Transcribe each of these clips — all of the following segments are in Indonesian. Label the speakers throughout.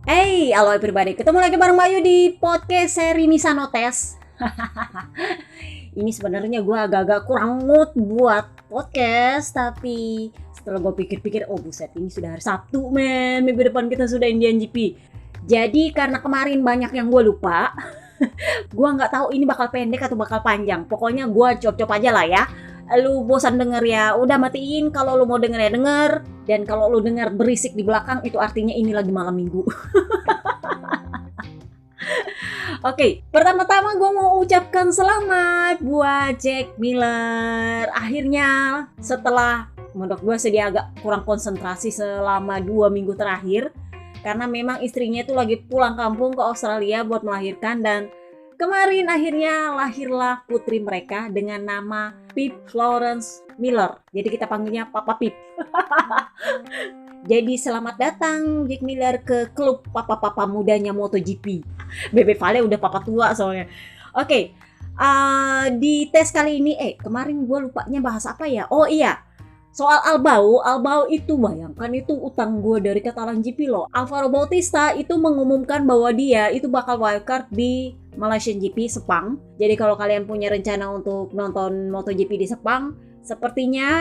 Speaker 1: Halo everybody, ketemu lagi bareng Bayu di podcast seri Nisano Test. Ini sebenarnya gue agak-agak kurang mood buat podcast, tapi setelah gue pikir-pikir, oh buset, ini sudah hari Sabtu men, minggu depan kita sudah Indian GP. Jadi karena kemarin banyak yang gue lupa, gue nggak tahu ini bakal pendek atau bakal panjang. Pokoknya gue cop-cop aja lah ya. Lu bosan denger ya udah matiin, kalau lu mau denger ya denger, dan kalau lu denger berisik di belakang itu artinya ini lagi malam minggu. Oke, pertama-tama gue mau ucapkan selamat buat Jack Miller. Akhirnya setelah menurut gue sih dia agak kurang konsentrasi selama 2 minggu terakhir, karena memang istrinya itu lagi pulang kampung ke Australia buat melahirkan, dan kemarin akhirnya lahirlah putri mereka dengan nama Pip Florence Miller. Jadi kita panggilnya Papa Pip. Jadi selamat datang Jack Miller ke klub papa-papa mudanya MotoGP. Bebe Vale udah papa tua soalnya. Oke, di tes kali ini, kemarin gue lupanya bahas apa ya? Oh iya, soal Albao itu bayangkan itu utang gue dari Catalan GP loh. Alvaro Bautista itu mengumumkan bahwa dia itu bakal wildcard di Malaysian GP Sepang. Jadi kalau kalian punya rencana untuk nonton MotoGP di Sepang, sepertinya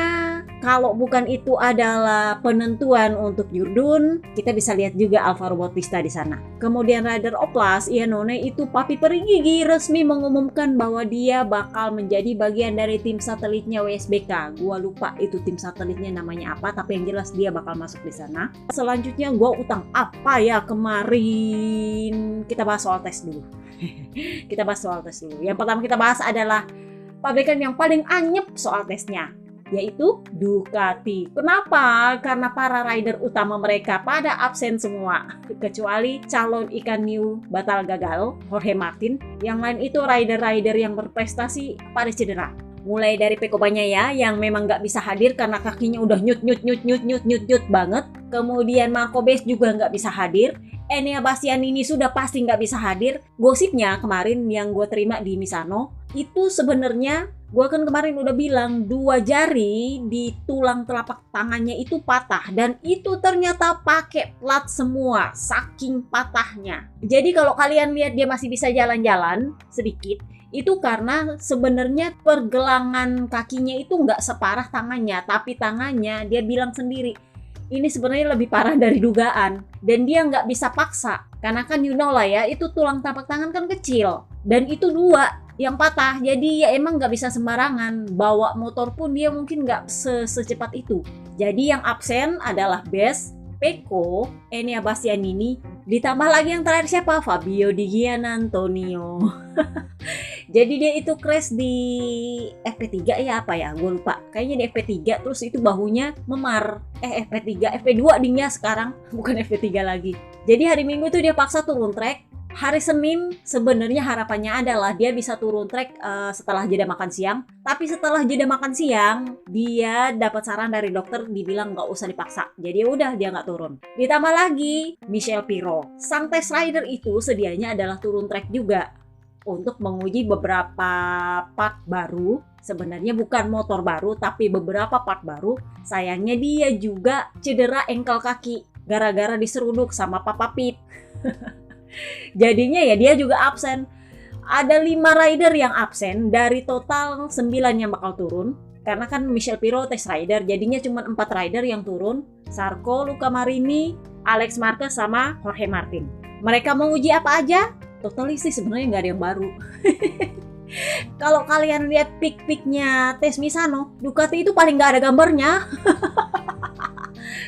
Speaker 1: kalau bukan itu adalah penentuan untuk Yurdun, kita bisa lihat juga Alvaro Bautista di sana. Kemudian rider Oplas, Iannone itu Papi Perigigi resmi mengumumkan bahwa dia bakal menjadi bagian dari tim satelitnya WSBK. Gua lupa itu tim satelitnya namanya apa, tapi yang jelas dia bakal masuk di sana. Selanjutnya gua utang apa ya kemarin? Kita bahas soal tes dulu. Yang pertama kita bahas adalah pabrikan yang paling anyep soal tesnya, yaitu Ducati. Kenapa? Karena para rider utama mereka pada absen semua, kecuali calon ikan new batal gagal, Jorge Martin. Yang lain itu rider-rider yang berprestasi pada cedera. Mulai dari Pecco Bagnaia yang memang nggak bisa hadir karena kakinya udah nyut banget. Kemudian Marco Bez juga nggak bisa hadir. Enea Bastianini sudah pasti nggak bisa hadir. Gosipnya kemarin yang gue terima di Misano, itu sebenarnya gue kan kemarin udah bilang 2 jari di tulang telapak tangannya itu patah, dan itu ternyata pakai plat semua saking patahnya. Jadi kalau kalian lihat dia masih bisa jalan-jalan sedikit, itu karena sebenarnya pergelangan kakinya itu nggak separah tangannya, tapi tangannya dia bilang sendiri ini sebenarnya lebih parah dari dugaan, dan dia nggak bisa paksa karena kan you know lah ya, itu tulang telapak tangan kan kecil dan itu 2 yang patah, jadi ya emang nggak bisa sembarangan bawa motor pun dia mungkin nggak secepat itu. Jadi yang absen adalah Bez, Pecco, Enea Bastianini, ditambah lagi yang terakhir siapa? Fabio Di Giannantonio. Jadi dia itu crash di FP3 ya apa ya? Gue lupa. Kayaknya di FP3 terus itu bahunya memar. FP3, FP2 dingnya sekarang, bukan FP3 lagi. Jadi hari Minggu tuh dia paksa turun track. Hari Senin sebenarnya harapannya adalah dia bisa turun track setelah jeda makan siang. Tapi setelah jeda makan siang, dia dapat saran dari dokter dibilang nggak usah dipaksa. Jadi udah dia nggak turun. Ditambah lagi Michel Pirro. Sang test rider itu sedianya adalah turun track juga untuk menguji beberapa part baru. Sebenarnya bukan motor baru, tapi beberapa part baru. Sayangnya dia juga cedera engkel kaki gara-gara diseruduk sama Papa Pip. Jadinya ya dia juga absen. Ada 5 rider yang absen dari total 9 yang bakal turun. Karena kan Michel Pirro test rider, jadinya cuma 4 rider yang turun. Sarko, Luca Marini, Alex Marquez sama Jorge Martin. Mereka mau uji apa aja? Totally sih sebenarnya nggak ada yang baru. Kalau kalian lihat pic-picnya tes Misano, Ducati itu paling nggak ada gambarnya.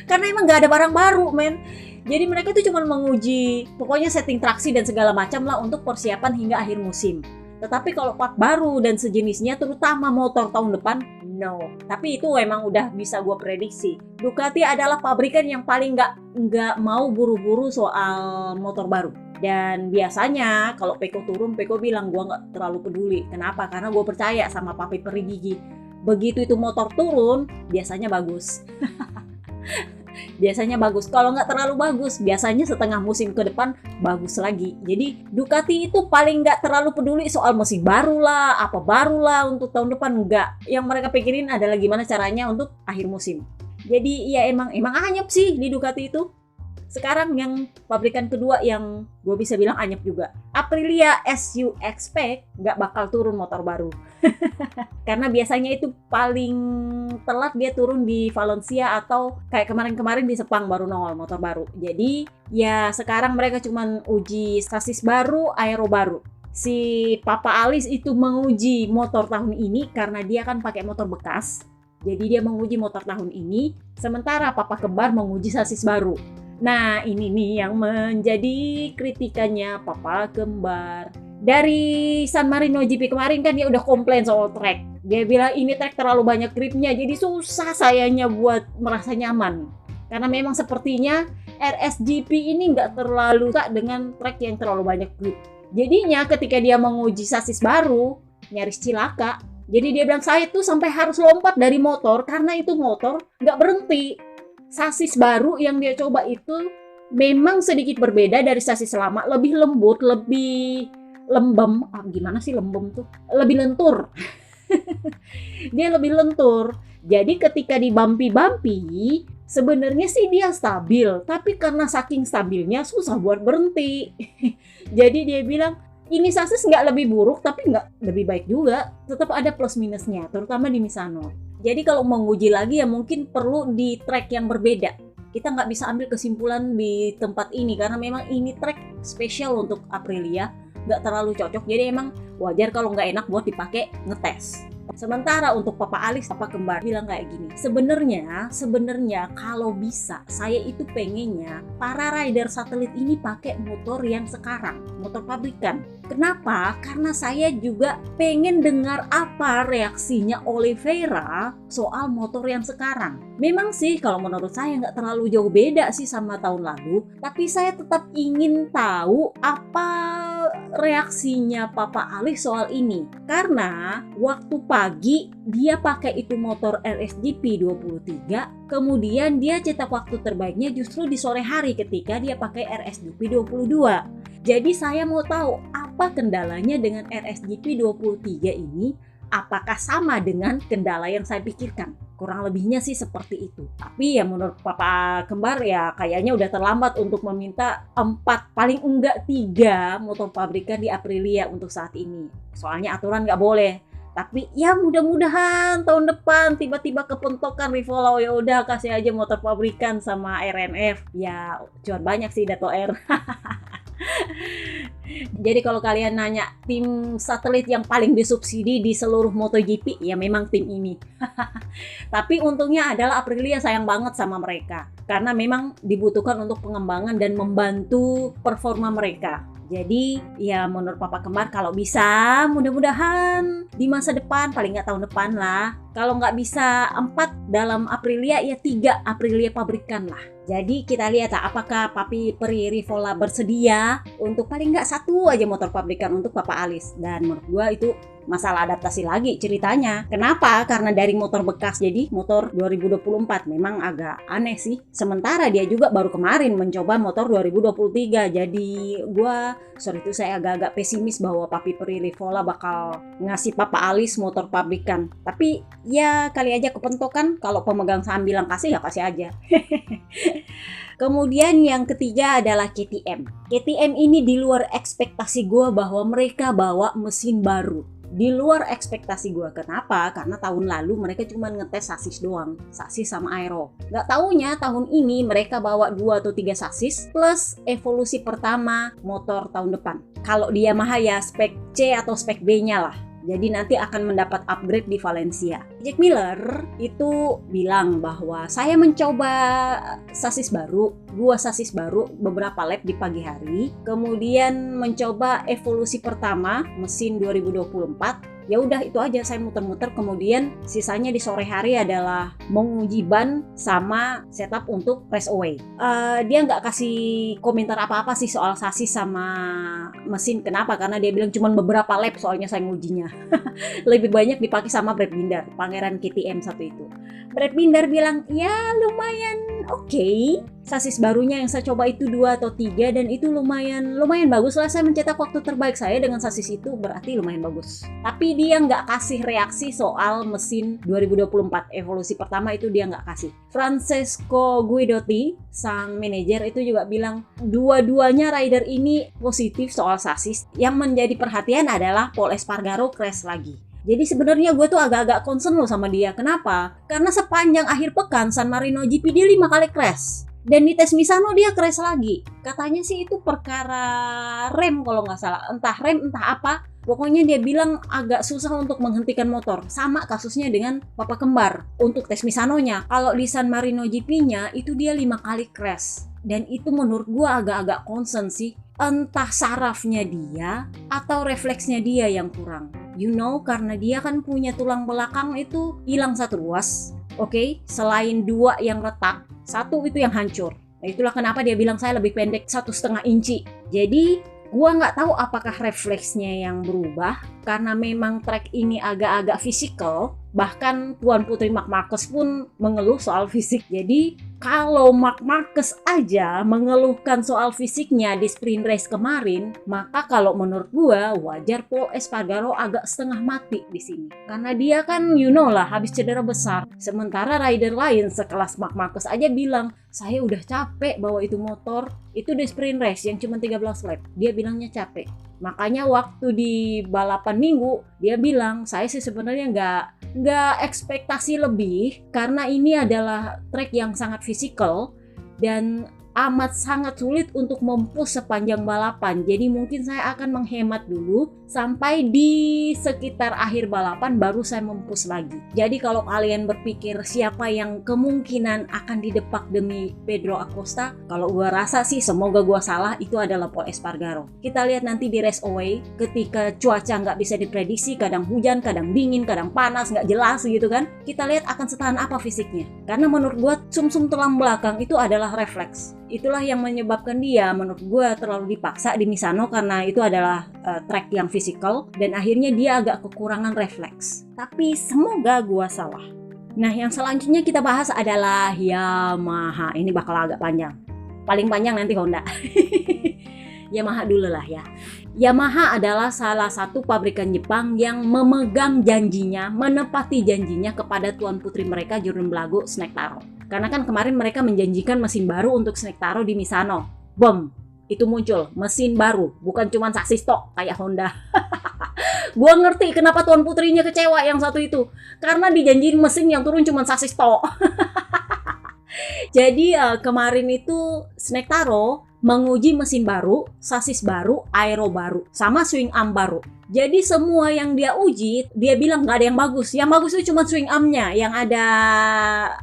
Speaker 1: Karena emang nggak ada barang baru men. Jadi mereka itu cuma menguji pokoknya setting traksi dan segala macam lah untuk persiapan hingga akhir musim. Tetapi kalau part baru dan sejenisnya, terutama motor tahun depan, no. Tapi itu emang udah bisa gue prediksi. Ducati adalah pabrikan yang paling nggak mau buru-buru soal motor baru. Dan biasanya kalau Pecco turun, Pecco bilang gue nggak terlalu peduli. Kenapa? Karena gue percaya sama Papi Perigigi. Begitu itu motor turun, biasanya bagus. Biasanya bagus. Kalau nggak terlalu bagus, biasanya setengah musim ke depan bagus lagi. Jadi Ducati itu paling nggak terlalu peduli soal mesin baru lah, apa baru lah untuk tahun depan, nggak. Yang mereka pikirin adalah gimana caranya untuk akhir musim. Jadi ya emang anyep sih di Ducati itu. Sekarang yang pabrikan kedua yang gue bisa bilang anyep juga. Aprilia, as you expect, nggak bakal turun motor baru. Karena biasanya itu paling telat dia turun di Valencia atau kayak kemarin-kemarin di Sepang baru nongol motor baru. Jadi ya sekarang mereka cuman uji sasis baru, aero baru. Si Papa Alis itu menguji motor tahun ini karena dia kan pakai motor bekas. Jadi dia menguji motor tahun ini, sementara Papa Kembar menguji sasis baru. Nah, ini nih yang menjadi kritikannya Papa Kembar. Dari San Marino GP kemarin kan dia udah komplain soal track. Dia bilang ini track terlalu banyak gripnya, jadi susah sayanya buat merasa nyaman. Karena memang sepertinya RSGP ini nggak terlalu suka dengan track yang terlalu banyak grip. Jadinya ketika dia menguji sasis baru, nyaris cilaka. Jadi dia bilang saya tuh sampai harus lompat dari motor karena itu motor nggak berhenti. Sasis baru yang dia coba itu memang sedikit berbeda dari sasis lama, lebih lembut, lebih lembem. Gimana sih lembem tuh? Lebih lentur. Dia lebih lentur. Jadi ketika di bumpy, sebenarnya sih dia stabil, tapi karena saking stabilnya susah buat berhenti. Jadi dia bilang, ini sasis nggak lebih buruk, tapi nggak lebih baik juga. Tetap ada plus minusnya, terutama di Misano. Jadi kalau mau nguji lagi ya mungkin perlu di track yang berbeda. Kita nggak bisa ambil kesimpulan di tempat ini karena memang ini track spesial untuk Aprilia, nggak terlalu cocok. Jadi emang wajar kalau nggak enak buat dipakai ngetes. Sementara untuk Papa Alis, Papa Kembar bilang kayak gini, sebenarnya kalau bisa saya itu pengennya para rider satelit ini pakai motor yang sekarang, motor pabrikan. Kenapa? Karena saya juga pengen dengar apa reaksinya Oliveira soal motor yang sekarang. Memang sih kalau menurut saya nggak terlalu jauh beda sih sama tahun lalu, tapi saya tetap ingin tahu apa reaksinya Papa Alis soal ini. Karena waktu pagi dia pakai itu motor RSGP 23, kemudian dia cetak waktu terbaiknya justru di sore hari ketika dia pakai RSGP 22. Jadi saya mau tahu apa kendalanya dengan RSGP 23 ini, apakah sama dengan kendala yang saya pikirkan. Kurang lebihnya sih seperti itu. Tapi ya menurut Papa Kembar ya kayaknya udah terlambat untuk meminta 4, paling enggak 3 motor pabrikan di Aprilia untuk saat ini. Soalnya aturan nggak boleh. Tapi ya mudah-mudahan tahun depan tiba-tiba kepentokan Rivolo, ya udah kasih aja motor pabrikan sama RNF. Ya cuan banyak sih Dato R. Jadi kalau kalian nanya tim satelit yang paling disubsidi di seluruh MotoGP, ya memang tim ini. Tapi untungnya adalah Aprilia sayang banget sama mereka. Karena memang dibutuhkan untuk pengembangan dan membantu performa mereka. Jadi ya menurut Papa Kembar kalau bisa mudah-mudahan di masa depan, paling nggak tahun depan lah. Kalau nggak bisa 4 dalam Aprilia ya 3 Aprilia pabrikan lah. Jadi kita lihat apakah Papi Pri Rivola bersedia untuk paling nggak 1 aja motor pabrikan untuk Papa Alis. Dan menurut gua itu masalah adaptasi lagi ceritanya. Kenapa? Karena dari motor bekas jadi motor 2024 memang agak aneh sih. Sementara dia juga baru kemarin mencoba motor 2023. Jadi sorry itu saya agak-agak pesimis bahwa Papi Pri Rivola bakal ngasih Papa Alis motor pabrikan. Tapi ya kali aja kepentokan, kalau pemegang saham bilang kasih ya kasih aja. Kemudian yang ketiga adalah KTM. KTM ini di luar ekspektasi gue bahwa mereka bawa mesin baru. Di luar ekspektasi gue. Kenapa? Karena tahun lalu mereka cuma ngetes sasis doang, sasis sama aero. Gak taunya tahun ini mereka bawa 2 atau 3 sasis plus evolusi pertama motor tahun depan. Kalau di Yamaha ya spek C atau spek B-nya lah. Jadi nanti akan mendapat upgrade di Valencia. Jack Miller itu bilang bahwa saya mencoba sasis baru, 2 sasis baru beberapa lap di pagi hari. Kemudian mencoba evolusi pertama mesin 2024. Ya udah itu aja saya muter-muter, kemudian sisanya di sore hari adalah menguji ban sama setup untuk race away. Dia nggak kasih komentar apa-apa sih soal sasis sama mesin. Kenapa? Karena dia bilang cuma beberapa lap soalnya saya ngujinya. Lebih banyak dipakai sama Brad Binder, pangeran KTM satu itu. Brad Binder bilang ya lumayan oke. Sasis barunya yang saya coba itu 2 atau 3 dan itu lumayan bagus lah. Saya mencetak waktu terbaik saya dengan sasis itu, berarti lumayan bagus. Tapi dia nggak kasih reaksi soal mesin 2024. Evolusi pertama itu dia nggak kasih. Francesco Guidotti, sang manajer itu juga bilang dua-duanya rider ini positif soal sasis. Yang menjadi perhatian adalah Pol Espargaro crash lagi. Jadi sebenarnya gue tuh agak-agak concern loh sama dia. Kenapa? Karena sepanjang akhir pekan San Marino GP dia 5 kali crash. Dan di tes Misano dia crash lagi. Katanya sih itu perkara rem kalau nggak salah. Entah rem, entah apa. Pokoknya dia bilang agak susah untuk menghentikan motor. Sama kasusnya dengan Papa Kembar. Untuk tes Misanonya, kalau di San Marino GP-nya itu dia 5 kali crash. Dan itu menurut gue agak-agak concern sih. Entah sarafnya dia atau refleksnya dia yang kurang. You know, karena dia kan punya tulang belakang itu hilang 1 ruas. Oke, selain 2 yang retak, 1 itu yang hancur. Nah, itulah kenapa dia bilang saya lebih pendek 1,5 inci. Jadi, gua nggak tahu apakah refleksnya yang berubah karena memang track ini agak-agak fisikal. Bahkan Tuan Putri Marc Marquez pun mengeluh soal fisik. Jadi kalau Marc Marquez aja mengeluhkan soal fisiknya di sprint race kemarin, maka kalau menurut gua wajar Pol Espargaro agak setengah mati di sini. Karena dia kan you know lah habis cedera besar. Sementara rider lain sekelas Marc Marquez aja bilang, saya udah capek bawa itu motor. Itu di sprint race yang cuma 13 lap. Dia bilangnya capek. Makanya waktu di balapan minggu dia bilang saya sih sebenarnya nggak ekspektasi lebih karena ini adalah track yang sangat fisikal dan amat sangat sulit untuk mempush sepanjang balapan. Jadi mungkin saya akan menghemat dulu sampai di sekitar akhir balapan baru saya mempush lagi. Jadi kalau kalian berpikir siapa yang kemungkinan akan didepak demi Pedro Acosta, kalau gua rasa sih semoga gua salah, itu adalah Pol Espargaro. Kita lihat nanti di race away ketika cuaca nggak bisa diprediksi, kadang hujan, kadang dingin, kadang panas, nggak jelas gitu kan. Kita lihat akan setahan apa fisiknya. Karena menurut gua sumsum tulang belakang itu adalah refleks. Itulah yang menyebabkan dia menurut gue terlalu dipaksa di Misano karena itu adalah track yang fisikal dan akhirnya dia agak kekurangan refleks. Tapi semoga gue salah. Nah, yang selanjutnya kita bahas adalah Yamaha. Ini bakal agak panjang. Paling panjang nanti Honda. Yamaha dulu lah ya. Yamaha adalah salah satu pabrikan Jepang yang memegang janjinya, menepati janjinya kepada tuan putri mereka Jordan Blago, Snake Taro. Karena kan kemarin mereka menjanjikan mesin baru untuk Snake Taro di Misano. Bom, itu muncul mesin baru, bukan cuma sasis tok kayak Honda. Gua ngerti kenapa tuan putrinya kecewa yang satu itu. Karena dijanjiin mesin yang turun cuma sasis tok. Jadi kemarin itu Snake Taro menguji mesin baru, sasis baru, aero baru, sama swing arm baru. Jadi semua yang dia uji, dia bilang nggak ada yang bagus. Yang bagus itu cuma swing armnya, yang ada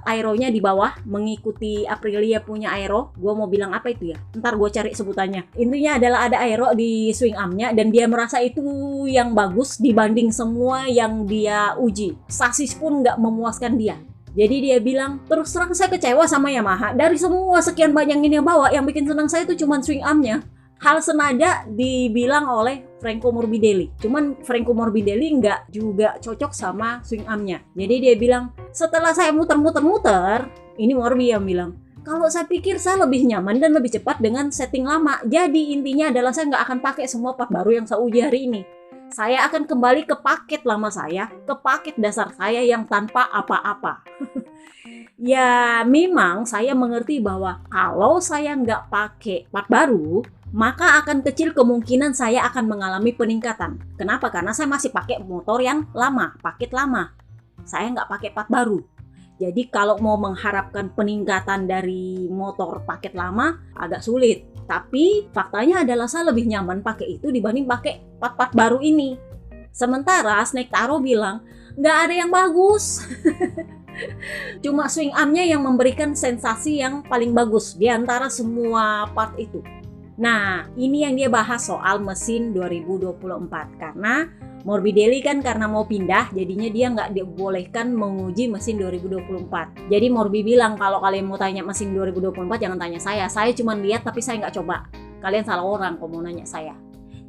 Speaker 1: aeronya di bawah, mengikuti Aprilia punya aero. Gue mau bilang apa itu ya? Ntar gue cari sebutannya. Intinya adalah ada aero di swing armnya, dan dia merasa itu yang bagus dibanding semua yang dia uji. Sasis pun nggak memuaskan dia. Jadi dia bilang, terus terang saya kecewa sama Yamaha. Dari semua sekian banyak ini yang bawa, yang bikin senang saya itu cuma swing armnya. Hal senada dibilang oleh Franco Morbidelli. Cuman Franco Morbidelli nggak juga cocok sama swing armnya. Jadi dia bilang, setelah saya muter-muter, ini Morbi yang bilang, kalau saya pikir saya lebih nyaman dan lebih cepat dengan setting lama. Jadi intinya adalah saya nggak akan pakai semua part baru yang saya uji hari ini. Saya akan kembali ke paket lama saya, ke paket dasar saya yang tanpa apa-apa. Ya memang saya mengerti bahwa kalau saya nggak pakai part baru, maka akan kecil kemungkinan saya akan mengalami peningkatan. Kenapa? Karena saya masih pakai motor yang lama, paket lama. Saya nggak pakai part baru. Jadi kalau mau mengharapkan peningkatan dari motor paket lama agak sulit. Tapi faktanya adalah saya lebih nyaman pakai itu dibanding pakai part-part baru ini. Sementara Snake Taro bilang nggak ada yang bagus. Cuma swing armnya yang memberikan sensasi yang paling bagus di antara semua part itu. Nah, ini yang dia bahas soal mesin 2024 karena Morbidelli kan karena mau pindah jadinya dia nggak dibolehkan menguji mesin 2024. Jadi Morbi bilang kalau kalian mau tanya mesin 2024 jangan tanya saya cuma lihat tapi saya nggak coba. Kalian salah orang kalau mau nanya saya.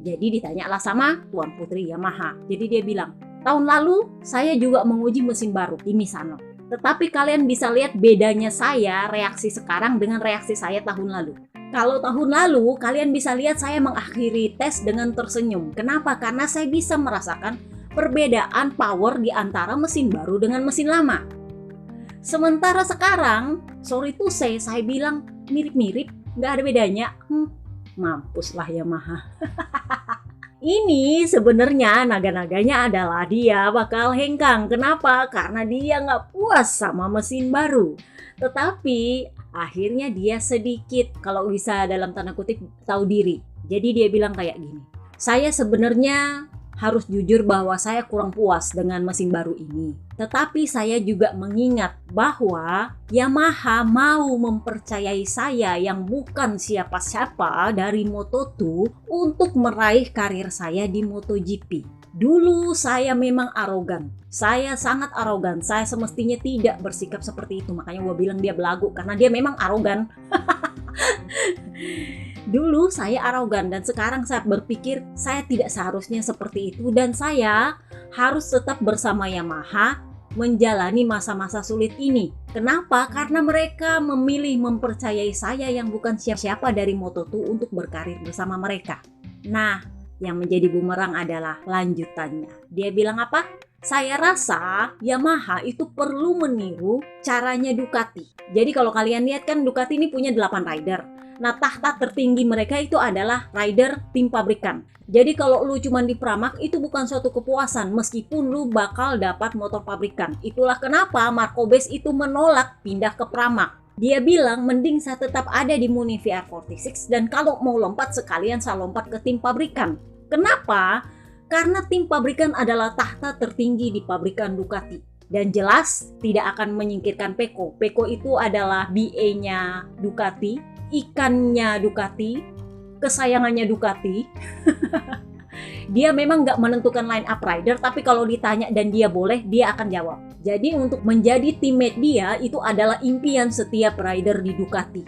Speaker 1: Jadi ditanyalah sama tuan putri Yamaha. Jadi dia bilang tahun lalu saya juga menguji mesin baru di Misano. Tetapi kalian bisa lihat bedanya saya reaksi sekarang dengan reaksi saya tahun lalu. Kalau tahun lalu kalian bisa lihat saya mengakhiri tes dengan tersenyum. Kenapa? Karena saya bisa merasakan perbedaan power di antara mesin baru dengan mesin lama. Sementara sekarang, sorry to say, saya bilang mirip-mirip, nggak ada bedanya. Mampuslah Yamaha. Ini sebenarnya naga-naganya adalah dia bakal hengkang. Kenapa? Karena dia nggak puas sama mesin baru. Tetapi akhirnya dia sedikit, kalau bisa dalam tanda kutip, tahu diri. Jadi dia bilang kayak gini, saya sebenarnya harus jujur bahwa saya kurang puas dengan mesin baru ini. Tetapi saya juga mengingat bahwa Yamaha mau mempercayai saya yang bukan siapa-siapa dari Moto2 untuk meraih karir saya di MotoGP. Dulu saya memang arogan. Saya sangat arogan. Saya semestinya tidak bersikap seperti itu. Makanya gue bilang dia belagu karena dia memang arogan. Dulu saya arogan dan sekarang saya berpikir saya tidak seharusnya seperti itu dan saya harus tetap bersama Yamaha menjalani masa-masa sulit ini. Kenapa? Karena mereka memilih mempercayai saya yang bukan siapa-siapa dari Moto2 untuk berkarir bersama mereka. Nah, yang menjadi bumerang adalah lanjutannya. Dia bilang apa? Saya rasa Yamaha itu perlu meniru caranya Ducati. Jadi kalau kalian lihat kan Ducati ini punya 8 rider. Nah, tahta tertinggi mereka itu adalah rider tim pabrikan. Jadi kalau lu cuma di Pramac itu bukan suatu kepuasan meskipun lu bakal dapat motor pabrikan. Itulah kenapa Marco Bes itu menolak pindah ke Pramac. Dia bilang mending saya tetap ada di Muni VR46 dan kalau mau lompat sekalian saya lompat ke tim pabrikan. Kenapa? Karena tim pabrikan adalah tahta tertinggi di pabrikan Ducati. Dan jelas tidak akan menyingkirkan Pecco. Pecco itu adalah BA-nya Ducati, ikannya Ducati, kesayangannya Ducati. Dia memang nggak menentukan line up rider, tapi kalau ditanya dan dia boleh, dia akan jawab. Jadi untuk menjadi teammate dia itu adalah impian setiap rider di Ducati.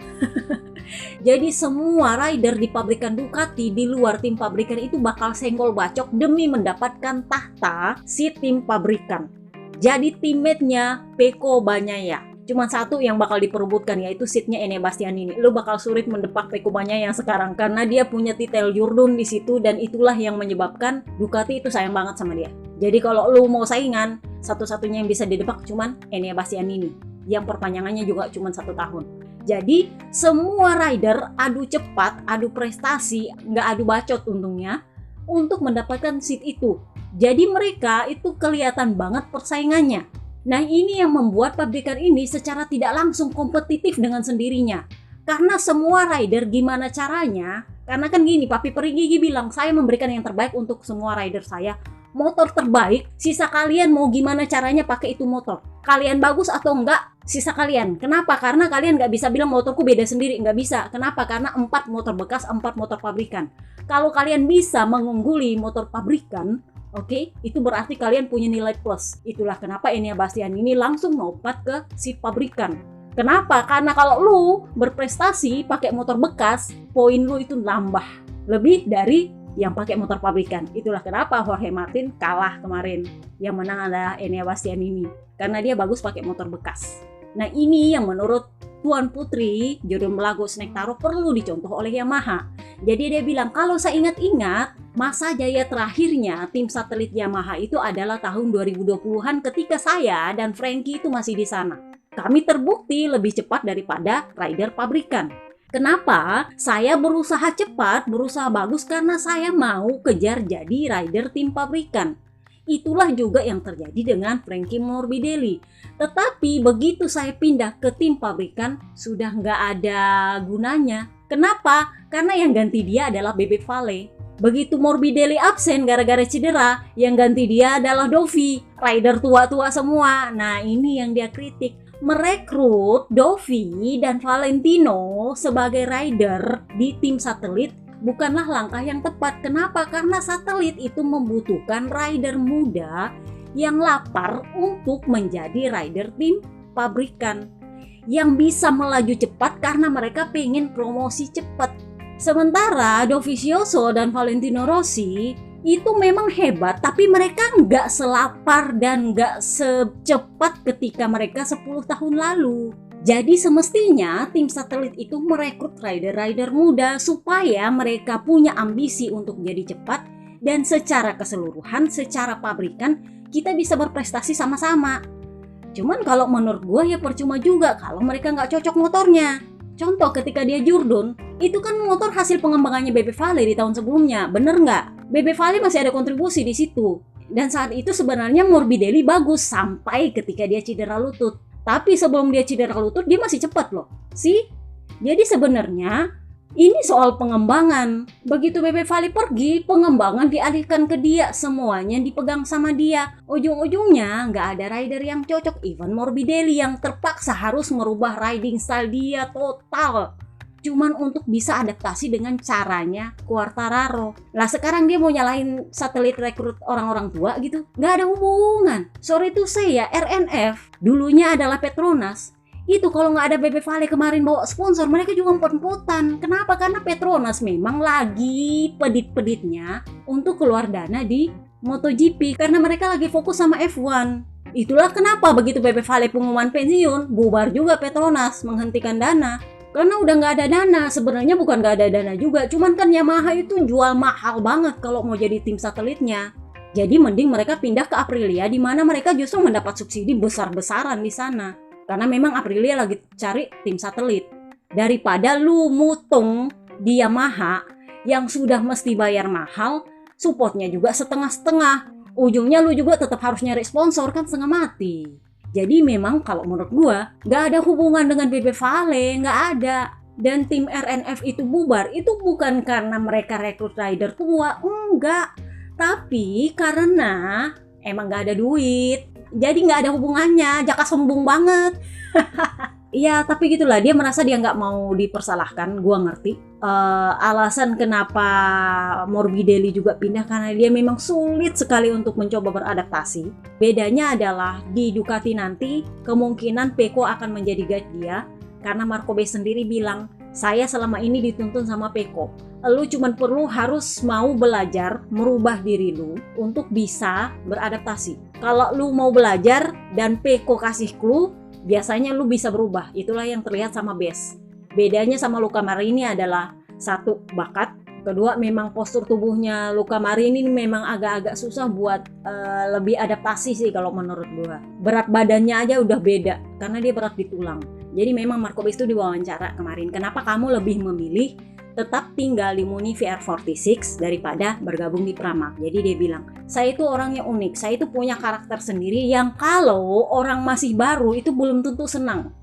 Speaker 1: Jadi semua rider di pabrikan Ducati di luar tim pabrikan itu bakal senggol bacok demi mendapatkan tahta si tim pabrikan. Jadi teammate-nya Pecco Bagnaia. Cuma satu yang bakal diperebutkan yaitu seatnya Enea Bastianini. Lu bakal sulit mendepak Pecco Bagnaia yang sekarang karena dia punya titel Jurdun di situ dan itulah yang menyebabkan Ducati itu sayang banget sama dia. Jadi kalau lu mau saingan, satu-satunya yang bisa didepak cuman Enea Bastianini yang perpanjangannya juga cuma 1 tahun. Jadi semua rider adu cepat, adu prestasi, nggak adu bacot untungnya untuk mendapatkan seat itu. Jadi mereka itu kelihatan banget persaingannya. Nah ini yang membuat pabrikan ini secara tidak langsung kompetitif dengan sendirinya. Karena semua rider gimana caranya, karena kan gini Papi Perigi bilang saya memberikan yang terbaik untuk semua rider saya. Motor terbaik, sisa kalian mau gimana caranya pakai itu motor. Kalian bagus atau enggak, sisa kalian. Kenapa? Karena kalian nggak bisa bilang motorku beda sendiri, nggak bisa. Kenapa? Karena 4 motor bekas, 4 motor pabrikan. Kalau kalian bisa mengungguli motor pabrikan, oke, itu berarti kalian punya nilai plus. Itulah kenapa Enea Bastianini langsung lompat ke si pabrikan. Kenapa? Karena kalau lu berprestasi pakai motor bekas, poin lu itu nambah lebih dari yang pakai motor pabrikan. Itulah kenapa Jorge Martin kalah kemarin. Yang menang adalah Enea Bastianini karena dia bagus pakai motor bekas. Nah ini yang menurut Tuan Putri Jordan Melago Snectaro perlu dicontoh oleh Yamaha. Jadi dia bilang kalau saya ingat-ingat masa jaya terakhirnya tim satelit Yamaha itu adalah tahun 2020-an ketika saya dan Frankie itu masih di sana. Kami terbukti lebih cepat daripada rider pabrikan. Kenapa? Saya berusaha cepat, berusaha bagus karena saya mau kejar jadi rider tim pabrikan. Itulah juga yang terjadi dengan Frankie Morbidelli. Tetapi begitu saya pindah ke tim pabrikan, sudah nggak ada gunanya. Kenapa? Karena yang ganti dia adalah Bebe Vale. Begitu Morbidelli absen gara-gara cedera, yang ganti dia adalah Dovi. Rider tua-tua semua. Nah ini yang dia kritik. Merekrut Dovi dan Valentino sebagai rider di tim satelit bukanlah langkah yang tepat. Kenapa? Karena satelit itu membutuhkan rider muda yang lapar untuk menjadi rider tim pabrikan yang bisa melaju cepat karena mereka pengen promosi cepat. Sementara Dovizioso dan Valentino Rossi itu memang hebat, tapi mereka nggak selapar dan nggak secepat ketika mereka 10 tahun lalu. Jadi semestinya tim satelit itu merekrut rider-rider muda supaya mereka punya ambisi untuk jadi cepat, dan secara keseluruhan, secara pabrikan, kita bisa berprestasi sama-sama. Cuman kalau menurut gue ya percuma juga kalau mereka nggak cocok motornya. Contoh ketika dia Jurdun, itu kan motor hasil pengembangannya BB Vale di tahun sebelumnya, bener nggak? BB Vale masih ada kontribusi di situ. Dan saat itu sebenarnya Morbidelli bagus sampai ketika dia cedera lutut. Tapi sebelum dia cedera lutut, dia masih cepat loh. Jadi sebenarnya ini soal pengembangan. Begitu BB Vale pergi, pengembangan dialihkan ke dia, semuanya dipegang sama dia. Ujung-ujungnya nggak ada rider yang cocok. Even Morbidelli yang terpaksa harus merubah riding style dia total. Cuman untuk bisa adaptasi dengan caranya Quartararo. Lah sekarang dia mau nyalahin satelit rekrut orang-orang tua gitu? Nggak ada hubungan. Sorry to say ya, RNF dulunya adalah Petronas. Itu kalau nggak ada BB Vale kemarin bawa sponsor, mereka juga empot-empotan. Kenapa? Karena Petronas memang lagi pedit-peditnya untuk keluar dana di MotoGP. Karena mereka lagi fokus sama F1. Itulah kenapa begitu BB Vale pengumuman pensiun, bubar juga Petronas, menghentikan dana. Karena udah nggak ada dana. Sebenarnya bukan nggak ada dana juga, cuman kan Yamaha itu jual mahal banget kalau mau jadi tim satelitnya. Jadi mending mereka pindah ke Aprilia, di mana mereka justru mendapat subsidi besar-besaran di sana. Karena memang Aprilia lagi cari tim satelit. Daripada lu mutung di Yamaha yang sudah mesti bayar mahal, supportnya juga setengah-setengah. Ujungnya lu juga tetap harus nyari sponsor, kan setengah mati. Jadi memang kalau menurut gua nggak ada hubungan dengan BB Vale, nggak ada. Dan tim RNF itu bubar, itu bukan karena mereka rekrut rider tua, enggak. Tapi karena emang nggak ada duit. Jadi nggak ada hubungannya, Jaka sombong banget. Iya, tapi gitulah, dia merasa dia nggak mau dipersalahkan, gua ngerti. Alasan kenapa Morbidelli juga pindah karena dia memang sulit sekali untuk mencoba beradaptasi. Bedanya adalah di Ducati nanti kemungkinan Pecco akan menjadi guide dia, karena Marco B sendiri bilang, saya selama ini dituntun sama Pecco. Lu cuma perlu harus mau belajar merubah diri lu untuk bisa beradaptasi. Kalau lu mau belajar dan Pecco kasih clue, biasanya lu bisa berubah. Itulah yang terlihat sama Bes. Bedanya sama Luca Marini adalah satu, bakat. Kedua, memang postur tubuhnya Luca Marini memang agak-agak susah buat lebih adaptasi sih kalau menurut gua. Berat badannya aja udah beda karena dia berat di tulang. Jadi memang Marco Bes itu diwawancara kemarin, kenapa kamu lebih memilih tetap tinggal di Muni VR46 daripada bergabung di Pramac. Jadi dia bilang, saya itu orang yang unik, saya itu punya karakter sendiri yang kalau orang masih baru itu belum tentu senang.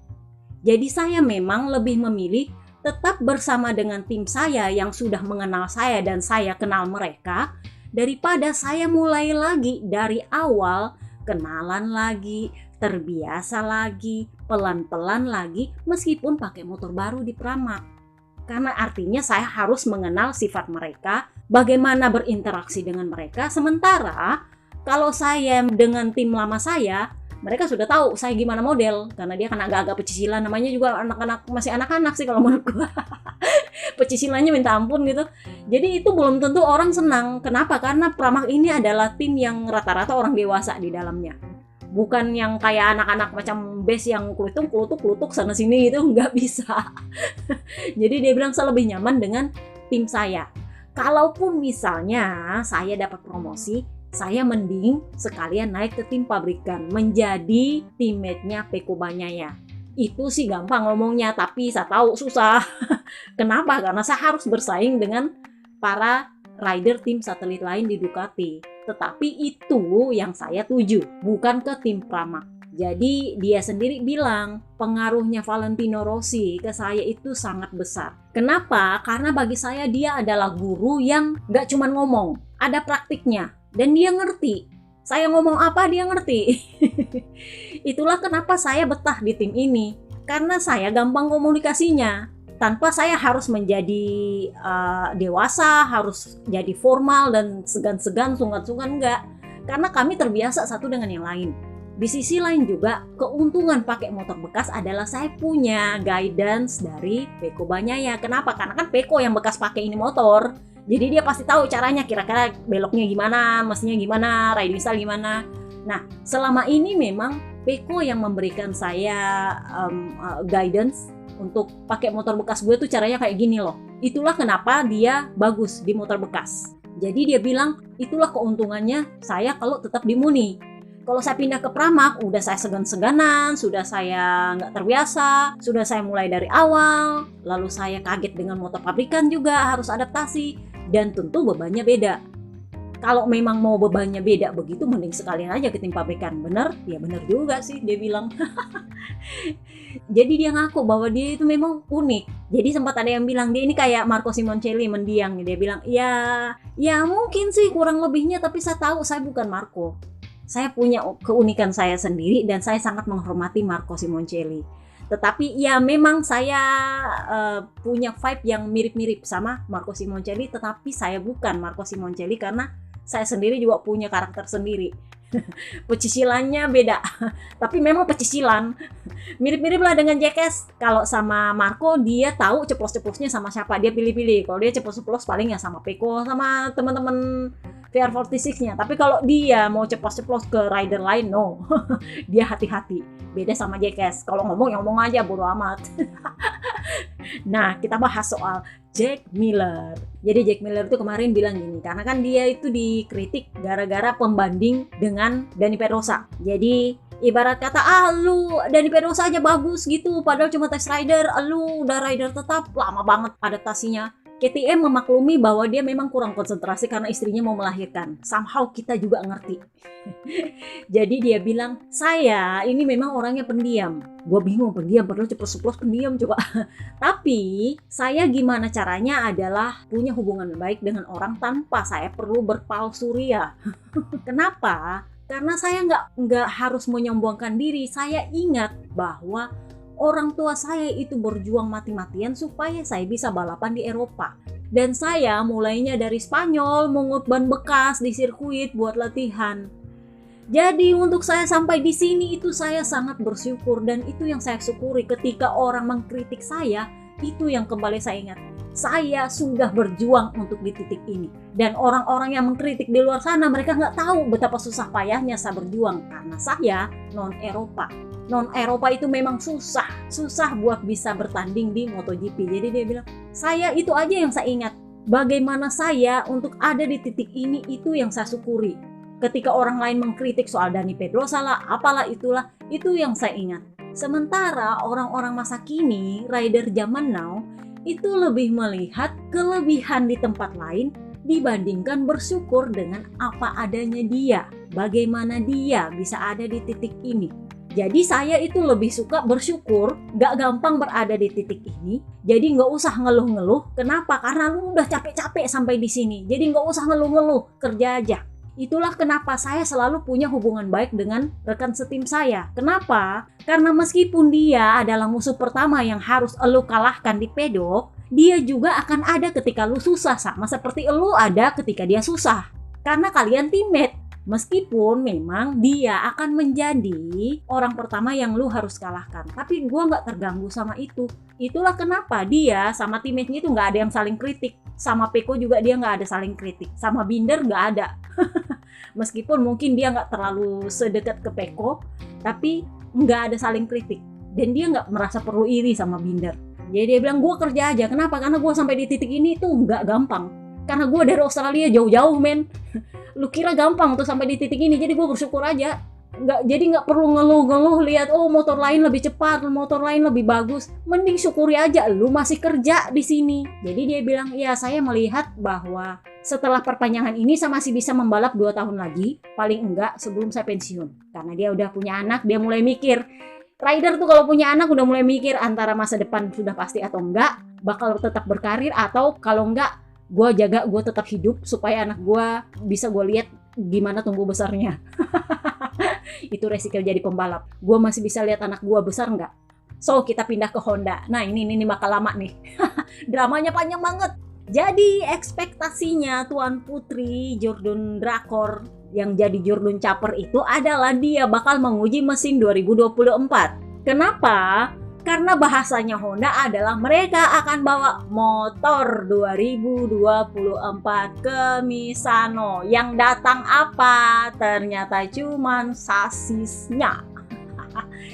Speaker 1: Jadi saya memang lebih memilih tetap bersama dengan tim saya yang sudah mengenal saya dan saya kenal mereka, daripada saya mulai lagi dari awal, kenalan lagi, terbiasa lagi, pelan-pelan lagi, meskipun pakai motor baru di Pramac. Karena artinya saya harus mengenal sifat mereka, bagaimana berinteraksi dengan mereka. Sementara kalau saya dengan tim lama saya, mereka sudah tahu saya gimana model. Karena dia kan agak-agak pecicilan, namanya juga anak-anak, masih anak-anak sih kalau menurut gua. Pecicilannya minta ampun gitu. Jadi itu belum tentu orang senang. Kenapa? Karena Pramac ini adalah tim yang rata-rata orang dewasa di dalamnya. Bukan yang kayak anak-anak macam Bes yang klutuk sana sini gitu, nggak bisa. Jadi dia bilang saya lebih nyaman dengan tim saya. Kalaupun misalnya saya dapat promosi, saya mending sekalian naik ke tim pabrikan menjadi teammate-nya Pecco Bagnaia. Itu sih gampang ngomongnya, tapi saya tahu susah. Kenapa? Karena saya harus bersaing dengan para rider tim satelit lain di Ducati. Tetapi itu yang saya tuju, bukan ke tim Pramac. Jadi dia sendiri bilang pengaruhnya Valentino Rossi ke saya itu sangat besar. Kenapa? Karena bagi saya dia adalah guru yang gak cuma ngomong, ada praktiknya. Dan dia ngerti, saya ngomong apa dia ngerti. Itulah kenapa saya betah di tim ini. Karena saya gampang komunikasinya. Tanpa saya harus menjadi dewasa, harus jadi formal dan segan-segan, sungkan-sungkan, enggak. Karena kami terbiasa satu dengan yang lain. Di sisi lain juga, keuntungan pakai motor bekas adalah saya punya guidance dari Pecco Bagnaia. Kenapa? Karena kan Pecco yang bekas pakai ini motor. Jadi dia pasti tahu caranya, kira-kira beloknya gimana, mesinnya gimana, riding style gimana. Nah, selama ini memang Peko yang memberikan saya guidance untuk pakai motor bekas gue tuh caranya kayak gini loh. Itulah kenapa dia bagus di motor bekas. Jadi dia bilang, itulah keuntungannya saya kalau tetap di Muni. Kalau saya pindah ke Pramac, udah saya segan-seganan, sudah saya nggak terbiasa, sudah saya mulai dari awal, lalu saya kaget dengan motor pabrikan juga, harus adaptasi, dan tentu bebannya beda. Kalau memang mau bebannya beda begitu, mending sekalian aja ke tim pabrikan. Bener? Ya bener juga sih, dia bilang. Jadi dia ngaku bahwa dia itu memang unik. Jadi sempat ada yang bilang dia ini kayak Marco Simoncelli mendiang. Dia bilang, ya mungkin sih kurang lebihnya, tapi saya tahu saya bukan Marco. Saya punya keunikan saya sendiri dan saya sangat menghormati Marco Simoncelli. Tetapi ya memang saya punya vibe yang mirip-mirip sama Marco Simoncelli, tetapi saya bukan Marco Simoncelli karena saya sendiri juga punya karakter sendiri. Pecicilannya beda, tapi memang pecicilan. Mirip-mirip lah dengan Jackass. Kalau sama Marco, dia tahu ceplos-ceplosnya sama siapa, dia pilih-pilih. Kalau dia ceplos-ceplos paling ya sama Peko, sama teman-teman VR46-nya. Tapi kalau dia mau ceplos-ceplos ke rider lain, no. Dia hati-hati. Beda sama Jackass. Kalau ngomong ya ngomong aja, bodo amat. Nah, kita bahas soal Jack Miller. Jadi Jack Miller itu kemarin bilang gini, karena kan dia itu dikritik gara-gara pembanding dengan Dani Pedrosa. Jadi ibarat kata, lu Dani Pedrosa aja bagus gitu, padahal cuma test rider, lu udah rider tetap, lama banget adaptasinya. KTM memaklumi bahwa dia memang kurang konsentrasi karena istrinya mau melahirkan. Somehow kita juga ngerti. Jadi dia bilang, saya ini memang orangnya pendiam. Gue bingung pendiam, padahal ceplos-ceplos pendiam coba. Tapi saya gimana caranya adalah punya hubungan baik dengan orang tanpa saya perlu berpalsu ria. Kenapa? Karena saya nggak harus menyombongkan diri. Saya ingat bahwa orang tua saya itu berjuang mati-matian supaya saya bisa balapan di Eropa. Dan saya mulainya dari Spanyol, mengut ban bekas di sirkuit buat latihan. Jadi untuk saya sampai di sini itu saya sangat bersyukur, dan itu yang saya syukuri ketika orang mengkritik saya, itu yang kembali saya ingat. Saya sudah berjuang untuk di titik ini. Dan orang-orang yang mengkritik di luar sana, mereka nggak tahu betapa susah payahnya saya berjuang. Karena saya non-Eropa. Non-Eropa itu memang susah buat bisa bertanding di MotoGP. Jadi dia bilang, saya itu aja yang saya ingat. Bagaimana saya untuk ada di titik ini, itu yang saya syukuri. Ketika orang lain mengkritik soal Dani Pedrosa lah, apalah itulah, itu yang saya ingat. Sementara orang-orang masa kini, rider zaman now, itu lebih melihat kelebihan di tempat lain dibandingkan bersyukur dengan apa adanya dia. Bagaimana dia bisa ada di titik ini. Jadi saya itu lebih suka bersyukur, gak gampang berada di titik ini. Jadi gak usah ngeluh-ngeluh. Kenapa? Karena lu udah capek-capek sampai di sini. Jadi gak usah ngeluh-ngeluh, kerja aja. Itulah kenapa saya selalu punya hubungan baik dengan rekan setim saya. Kenapa? Karena meskipun dia adalah musuh pertama yang harus elu kalahkan di pedok, dia juga akan ada ketika lu susah, sama seperti elu ada ketika dia susah. Karena kalian teammate. Meskipun memang dia akan menjadi orang pertama yang lu harus kalahkan. Tapi gue gak terganggu sama itu. Itulah kenapa dia sama teammate-nya itu gak ada yang saling kritik. Sama Peko juga dia gak ada saling kritik. Sama Binder gak ada. Meskipun mungkin dia gak terlalu sedekat ke Peko, tapi gak ada saling kritik. Dan dia gak merasa perlu iri sama Binder. Jadi dia bilang, gue kerja aja. Kenapa? Karena gue sampai di titik ini tuh gak gampang. Karena gue dari Australia jauh-jauh, men. Lu kira gampang tuh sampai di titik ini, jadi gue bersyukur aja. Jadi nggak perlu ngeluh-ngeluh lihat motor lain lebih cepat, motor lain lebih bagus. Mending syukuri aja lu masih kerja di sini. Jadi dia bilang, ya saya melihat bahwa setelah perpanjangan ini saya masih bisa membalap 2 tahun lagi, paling enggak sebelum saya pensiun. Karena dia udah punya anak, dia mulai mikir. Rider tuh kalau punya anak udah mulai mikir antara masa depan sudah pasti atau enggak, bakal tetap berkarir atau kalau enggak gue jaga, gue tetap hidup supaya anak gue bisa gue lihat gimana tumbuh besarnya. Itu resiko jadi pembalap. Gue masih bisa lihat anak gue besar nggak? So kita pindah ke Honda. Nah ini bakal lama nih. Dramanya panjang banget. Jadi ekspektasinya Tuan Putri Jordan Drakor yang jadi Jordan Chopper itu adalah dia bakal menguji mesin 2024. Kenapa? Karena bahasanya Honda adalah mereka akan bawa motor 2024 ke Misano. Yang datang apa? Ternyata cuman sasisnya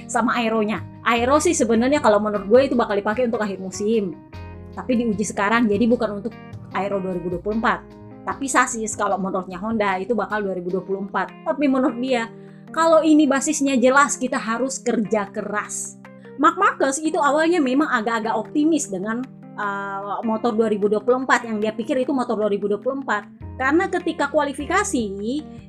Speaker 1: sama aeronya. Aero sih sebenarnya kalau menurut gue itu bakal dipakai untuk akhir musim. Tapi diuji sekarang, jadi bukan untuk Aero 2024. Tapi sasis kalau menurutnya Honda itu bakal 2024. Tapi menurut dia, kalau ini basisnya jelas kita harus kerja keras. Marc Marquez itu awalnya memang agak-agak optimis dengan motor 2024 yang dia pikir itu motor 2024. Karena ketika kualifikasi,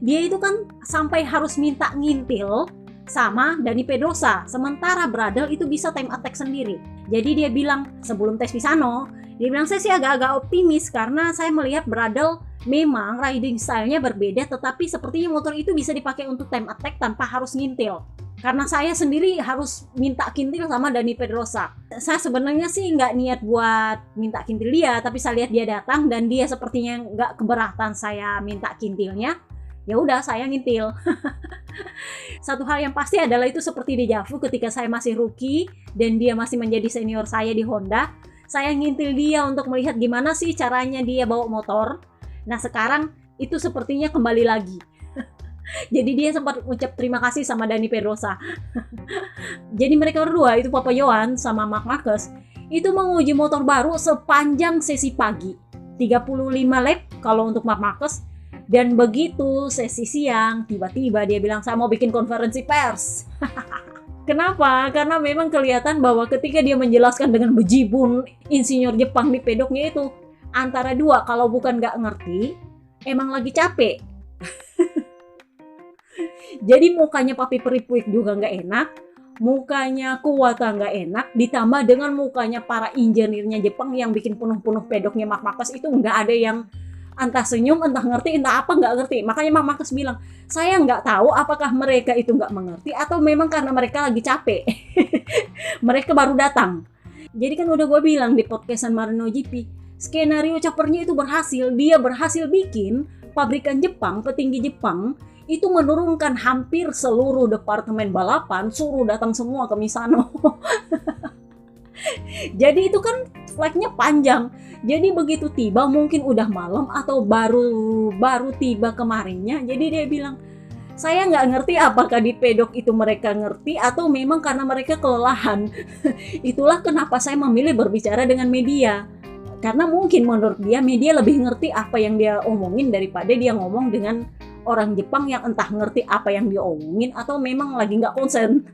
Speaker 1: dia itu kan sampai harus minta ngintil sama Dani Pedrosa, sementara Bradle itu bisa time attack sendiri. Jadi dia bilang sebelum tes Misano, dia bilang saya sih agak-agak optimis karena saya melihat Bradle memang riding style-nya berbeda, tetapi sepertinya motor itu bisa dipakai untuk time attack tanpa harus ngintil. Karena saya sendiri harus minta kintil sama Dani Pedrosa. Saya sebenarnya sih nggak niat buat minta kintil dia, tapi saya lihat dia datang dan dia sepertinya nggak keberatan saya minta kintilnya. Ya udah saya ngintil. Satu hal yang pasti adalah itu seperti deja vu ketika saya masih rookie dan dia masih menjadi senior saya di Honda. Saya ngintil dia untuk melihat gimana sih caranya dia bawa motor. Nah sekarang itu sepertinya kembali lagi. Jadi dia sempat ucap terima kasih sama Dani Pedrosa. Jadi mereka berdua itu Papa Yohan sama Marc Marquez itu menguji motor baru sepanjang sesi pagi. 35 lap kalau untuk Marc Marquez. Dan begitu sesi siang, tiba-tiba dia bilang saya mau bikin konferensi pers. Kenapa? Karena memang kelihatan bahwa ketika dia menjelaskan dengan bejibun insinyur Jepang di pedoknya itu, antara dua kalau bukan nggak ngerti, emang lagi capek. Jadi mukanya Papi Peripuik juga nggak enak, mukanya Kuwata nggak enak, ditambah dengan mukanya para injenirnya Jepang yang bikin penuh-penuh pedoknya Marc Marquez itu nggak ada yang entah senyum, entah ngerti, entah apa nggak ngerti. Makanya Marc Marquez bilang, saya nggak tahu apakah mereka itu nggak mengerti atau memang karena mereka lagi capek. Mereka baru datang. Jadi kan udah gue bilang di podcastan Marino GP, skenario capernya itu berhasil. Dia berhasil bikin pabrikan Jepang, petinggi Jepang, itu menurunkan hampir seluruh departemen balapan, suruh datang semua ke Misano. Jadi itu kan flagnya panjang. Jadi begitu tiba mungkin udah malam atau baru tiba kemarinnya. Jadi dia bilang, saya nggak ngerti apakah di pedok itu mereka ngerti atau memang karena mereka kelelahan. Itulah kenapa saya memilih berbicara dengan media. Karena mungkin menurut dia media lebih ngerti apa yang dia omongin daripada dia ngomong dengan orang Jepang yang entah ngerti apa yang dia omongin atau memang lagi nggak konsen.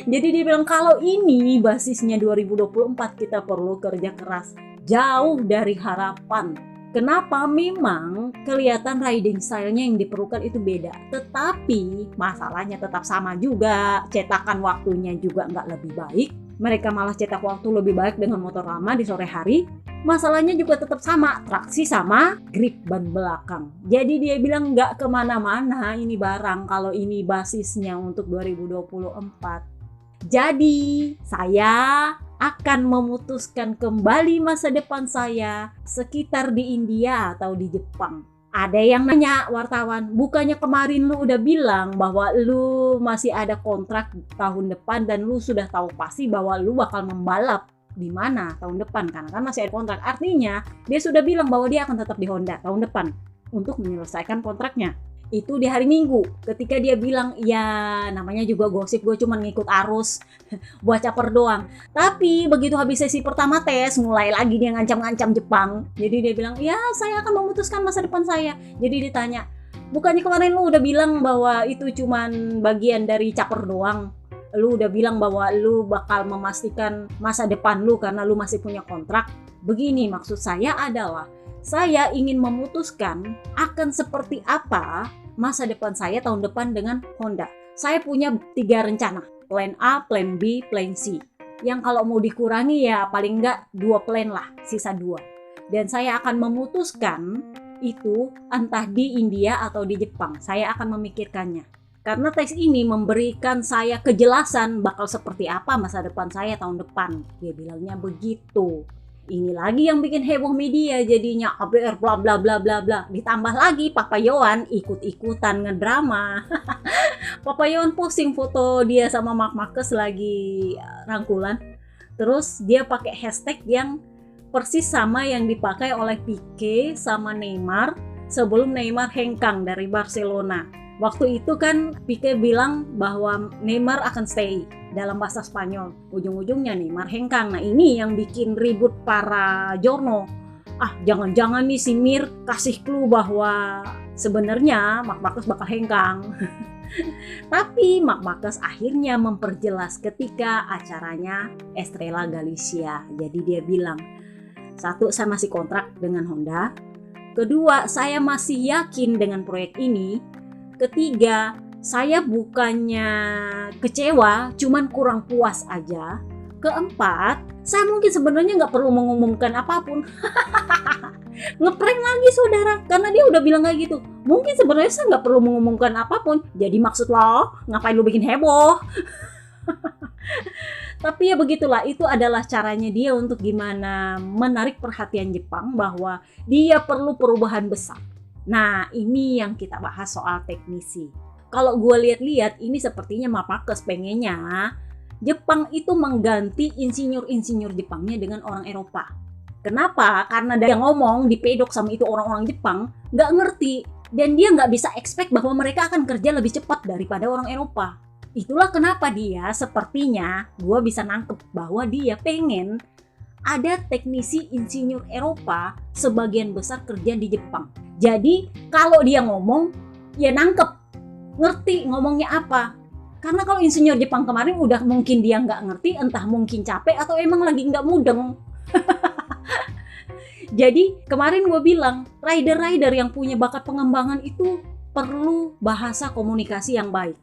Speaker 1: Jadi dia bilang kalau ini basisnya 2024 kita perlu kerja keras. Jauh dari harapan. Kenapa? Memang kelihatan riding style-nya yang diperlukan itu beda. Tetapi masalahnya tetap sama juga. Cetakan waktunya juga nggak lebih baik. Mereka malah cetak waktu lebih baik dengan motor lama di sore hari. Masalahnya juga tetap sama. Traksi sama grip ban belakang. Jadi dia bilang nggak kemana-mana ini barang kalau ini basisnya untuk 2024. Jadi saya akan memutuskan kembali masa depan saya sekitar di India atau di Jepang. Ada yang nanya wartawan, bukannya kemarin lu udah bilang bahwa lu masih ada kontrak tahun depan dan lu sudah tahu pasti bahwa lu bakal membalap di mana tahun depan karena kan masih ada kontrak. Artinya dia sudah bilang bahwa dia akan tetap di Honda tahun depan untuk menyelesaikan kontraknya. Itu di hari Minggu ketika dia bilang ya namanya juga gosip, gue cuma ngikut arus buat caper doang. Tapi begitu habis sesi pertama tes mulai lagi dia ngancam-ngancam Jepang. Jadi dia bilang ya saya akan memutuskan masa depan saya. Jadi ditanya bukannya kemarin lu udah bilang bahwa itu cuma bagian dari caper doang, lu udah bilang bahwa lu bakal memastikan masa depan lu karena lu masih punya kontrak. Begini maksud saya adalah saya ingin memutuskan akan seperti apa masa depan saya tahun depan dengan Honda. Saya punya 3 rencana, plan A, plan B, plan C. Yang kalau mau dikurangi ya paling enggak 2 plan lah, sisa 2. Dan saya akan memutuskan itu entah di India atau di Jepang. Saya akan memikirkannya. Karena tes ini memberikan saya kejelasan bakal seperti apa masa depan saya tahun depan. Dia bilangnya begitu. Ini lagi yang bikin heboh media jadinya, KBR bla bla bla bla bla. Ditambah lagi Papa Yohan ikut-ikutan ngedrama. Papa Yohan posting foto dia sama Marc Marquez lagi rangkulan. Terus dia pakai hashtag yang persis sama yang dipakai oleh Pique sama Neymar sebelum Neymar hengkang dari Barcelona. Waktu itu kan Pique bilang bahwa Neymar akan stay dalam bahasa Spanyol. Ujung-ujungnya Neymar hengkang. Nah ini yang bikin ribut para jorno. Jangan-jangan nih si Mir kasih clue bahwa sebenarnya Marc Marquez bakal hengkang. Tapi Marc Marquez akhirnya memperjelas ketika acaranya Estrella Galicia. Jadi dia bilang, satu, saya masih kontrak dengan Honda. Kedua, saya masih yakin dengan proyek ini. Ketiga, saya bukannya kecewa, cuman kurang puas aja. Keempat, saya mungkin sebenarnya nggak perlu mengumumkan apapun. Ngeprank lagi saudara, karena dia udah bilang kayak gitu. Mungkin sebenarnya saya nggak perlu mengumumkan apapun. Jadi maksud lo, ngapain lo bikin heboh? Tapi ya begitulah, itu adalah caranya dia untuk gimana menarik perhatian Jepang bahwa dia perlu perubahan besar. Nah, ini yang kita bahas soal teknisi. Kalau gue lihat-lihat, ini sepertinya Marc Marquez pengennya Jepang itu mengganti insinyur-insinyur Jepangnya dengan orang Eropa. Kenapa? Karena dia ngomong di pedok sama itu orang-orang Jepang, nggak ngerti. Dan dia nggak bisa expect bahwa mereka akan kerja lebih cepat daripada orang Eropa. Itulah kenapa dia sepertinya, gue bisa nangkep bahwa dia pengen ada teknisi insinyur Eropa sebagian besar kerja di Jepang. Jadi kalau dia ngomong, ya nangkep, ngerti ngomongnya apa. Karena kalau insinyur Jepang kemarin udah mungkin dia nggak ngerti, entah mungkin capek atau emang lagi nggak mudeng. Jadi kemarin gue bilang, rider-rider yang punya bakat pengembangan itu perlu bahasa komunikasi yang baik.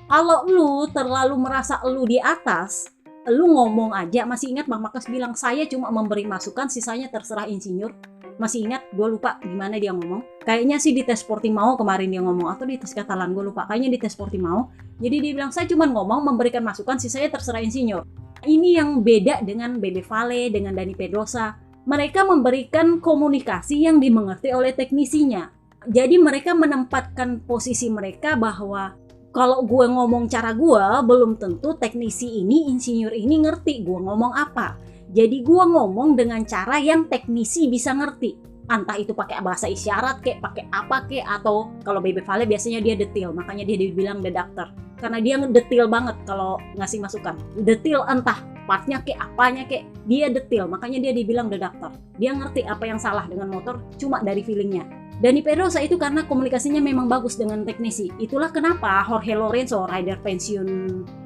Speaker 1: Kalau lu terlalu merasa lu di atas, lu ngomong aja, masih ingat Marc Marquez bilang, saya cuma memberi masukan, sisanya terserah insinyur. Masih ingat? Gue lupa gimana dia ngomong. Kayaknya sih di tes Portimao kemarin dia ngomong, atau di tes Catalan, gue lupa. Kayaknya di tes Portimao. Jadi dia bilang, saya cuma ngomong, memberikan masukan, sisanya terserah insinyur. Ini yang beda dengan Bebe Vale, dengan Dani Pedrosa. Mereka memberikan komunikasi yang dimengerti oleh teknisinya. Jadi mereka menempatkan posisi mereka bahwa kalau gue ngomong cara gue, belum tentu teknisi ini, insinyur ini ngerti gue ngomong apa. Jadi gue ngomong dengan cara yang teknisi bisa ngerti. Entah itu pakai bahasa isyarat kek, pakai apa kek, atau kalau Bebe Vale biasanya dia detail, makanya dia dibilang the doctor. Karena dia detail banget kalau ngasih masukan. Detail entah partnya kek, apanya kek, dia detail, makanya dia dibilang the doctor. Dia ngerti apa yang salah dengan motor cuma dari feelingnya. Dani Pedrosa itu karena komunikasinya memang bagus dengan teknisi. Itulah kenapa Jorge Lorenzo, rider pensiun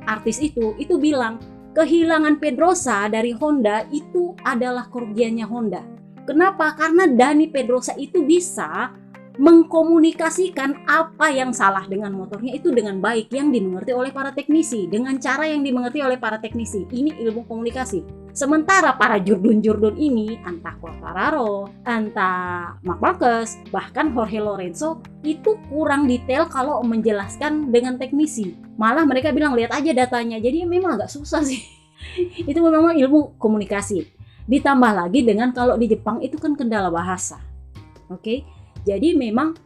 Speaker 1: artis itu bilang, kehilangan Pedrosa dari Honda itu adalah kerugiannya Honda. Kenapa? Karena Dani Pedrosa itu bisa mengkomunikasikan apa yang salah dengan motornya itu dengan baik, yang dimengerti oleh para teknisi, dengan cara yang dimengerti oleh para teknisi. Ini ilmu komunikasi. Sementara para jurdun-jurdun ini, entah Quartararo, entah Marc Marquez, bahkan Jorge Lorenzo, itu kurang detail kalau menjelaskan dengan teknisi. Malah mereka bilang, lihat aja datanya. Jadi memang agak susah sih. Itu memang ilmu komunikasi. Ditambah lagi dengan kalau di Jepang itu kan kendala bahasa. Oke? Jadi memang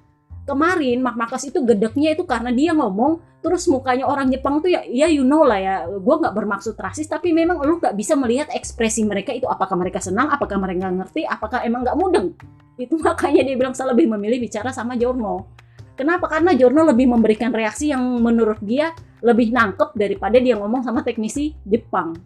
Speaker 1: kemarin Marc Marquez itu gedeknya itu karena dia ngomong, terus mukanya orang Jepang tuh ya you know lah ya, gue gak bermaksud rasis, tapi memang lu gak bisa melihat ekspresi mereka itu, apakah mereka senang, apakah mereka ngerti, apakah emang gak mudeng. Itu makanya dia bilang saya lebih memilih bicara sama Jorno. Kenapa? Karena Jorno lebih memberikan reaksi yang menurut dia lebih nangkep daripada dia ngomong sama teknisi Jepang.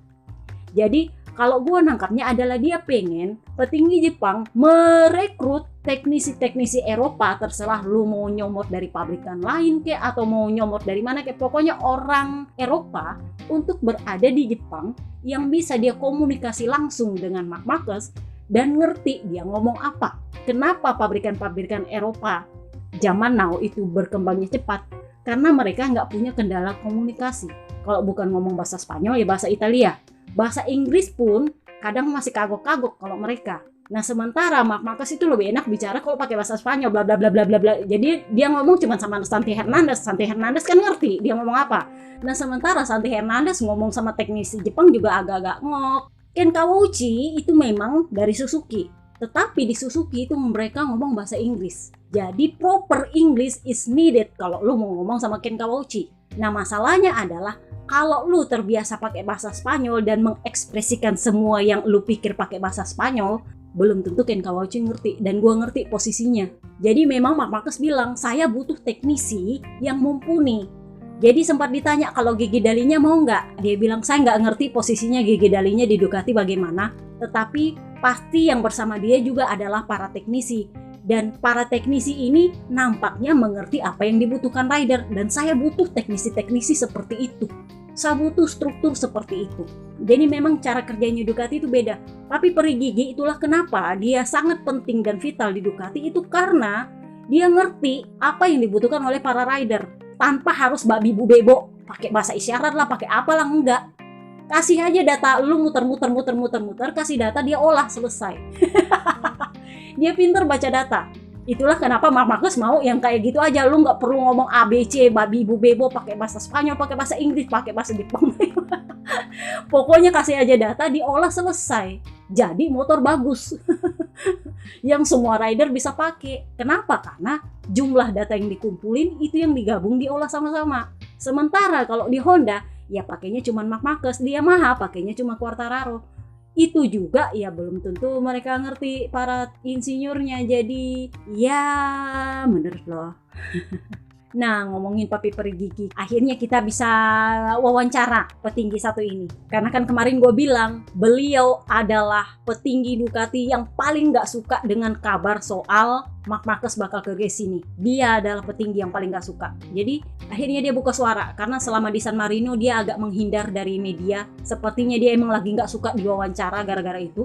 Speaker 1: Jadi kalau gue nangkapnya adalah dia pengen petinggi Jepang merekrut teknisi-teknisi Eropa, terserah lu mau nyomot dari pabrikan lain kek atau mau nyomot dari mana kek, pokoknya orang Eropa untuk berada di Jepang yang bisa dia komunikasi langsung dengan Marc Marquez dan ngerti dia ngomong apa. Kenapa pabrikan-pabrikan Eropa zaman now itu berkembangnya cepat? Karena mereka nggak punya kendala komunikasi. Kalau bukan ngomong bahasa Spanyol ya bahasa Italia. Bahasa Inggris pun kadang masih kagok-kagok kalau mereka. Nah sementara Marc Marquez itu lebih enak bicara kalau pakai bahasa Spanyol bla bla bla bla bla bla. Jadi dia ngomong cuma sama Santi Hernandez. Santi Hernandez kan ngerti dia ngomong apa. Nah sementara Santi Hernandez ngomong sama teknisi Jepang juga agak-agak ngok. Ken Kawauchi itu memang dari Suzuki, tetapi di Suzuki itu mereka ngomong bahasa Inggris. Jadi proper English is needed kalau lu mau ngomong sama Ken Kawauchi. Nah masalahnya adalah kalau lu terbiasa pakai bahasa Spanyol dan mengekspresikan semua yang lu pikir pakai bahasa Spanyol, belum tentu Ken Kawauchi ngerti, dan gua ngerti posisinya. Jadi memang Marc Marquez bilang, saya butuh teknisi yang mumpuni. Jadi sempat ditanya kalau Gigi Dalinya mau nggak? Dia bilang, saya nggak ngerti posisinya Gigi Dalinya di Ducati bagaimana, tetapi pasti yang bersama dia juga adalah para teknisi. Dan para teknisi ini nampaknya mengerti apa yang dibutuhkan rider, dan saya butuh teknisi-teknisi seperti itu. Saya butuh struktur seperti itu. Jadi memang cara kerjanya Ducati itu beda. Tapi Peri Gigi itulah kenapa dia sangat penting dan vital di Ducati, itu karena dia ngerti apa yang dibutuhkan oleh para rider. Tanpa harus babi bu bebo, pakai bahasa isyarat lah, pakai apalah, enggak. Kasih aja data, lu muter, kasih data, dia olah, selesai. Dia pinter baca data. Itulah kenapa Marc Marquez mau yang kayak gitu aja. Lu nggak perlu ngomong ABC, babi bu bebo, pakai bahasa Spanyol, pakai bahasa Inggris, pakai bahasa Jepang. Pokoknya kasih aja data, diolah, selesai. Jadi motor bagus. Yang semua rider bisa pakai. Kenapa? Karena jumlah data yang dikumpulin itu yang digabung, diolah sama-sama. Sementara kalau di Honda, ya pakainya cuma Marc Marquez, di Yamaha pakainya cuma Quartararo. Itu juga ya belum tentu mereka ngerti para insinyurnya. Jadi ya menurut lo. Nah, ngomongin Papi Peri Gigi, akhirnya kita bisa wawancara petinggi satu ini. Karena kan kemarin gue bilang, beliau adalah petinggi Ducati yang paling gak suka dengan kabar soal Marc Marquez bakal ke race ini. Dia adalah petinggi yang paling gak suka. Jadi akhirnya dia buka suara, karena selama di San Marino dia agak menghindar dari media. Sepertinya dia emang lagi gak suka diwawancara gara-gara itu.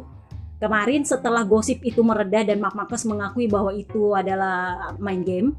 Speaker 1: Kemarin setelah gosip itu mereda dan Marc Marquez mengakui bahwa itu adalah main game,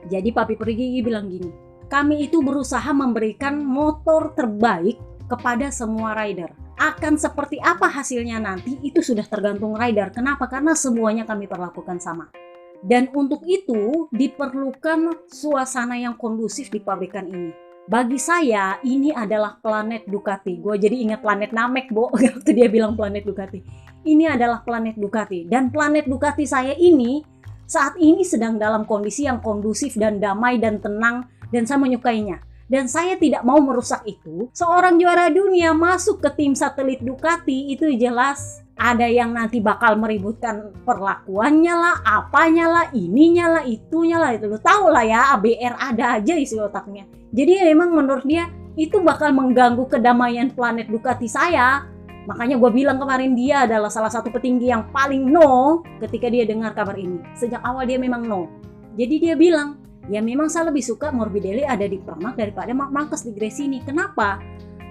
Speaker 1: jadi Papi Peri Gigi bilang gini, kami itu berusaha memberikan motor terbaik kepada semua rider. Akan seperti apa hasilnya nanti itu sudah tergantung rider. Kenapa? Karena semuanya kami perlakukan sama. Dan untuk itu diperlukan suasana yang kondusif di pabrikan ini. Bagi saya ini adalah planet Ducati. Gue jadi ingat planet Namek, Bo, waktu dia bilang planet Ducati. Ini adalah planet Ducati. Dan planet Ducati saya ini saat ini sedang dalam kondisi yang kondusif dan damai dan tenang, dan saya menyukainya. Dan saya tidak mau merusak itu. Seorang juara dunia masuk ke tim satelit Ducati itu jelas ada yang nanti bakal meributkan perlakuannya lah, apanya lah, ininya lah, itunya lah. Itu lo tau lah ya, ABR ada aja isi otaknya. Jadi memang menurut dia itu bakal mengganggu kedamaian planet Ducati saya. Makanya gue bilang kemarin dia adalah salah satu petinggi yang paling no ketika dia dengar kabar ini. Sejak awal dia memang no. Jadi dia bilang, ya memang saya lebih suka Morbidelli ada di Pramac daripada Marc Marquez di Gresini. Kenapa?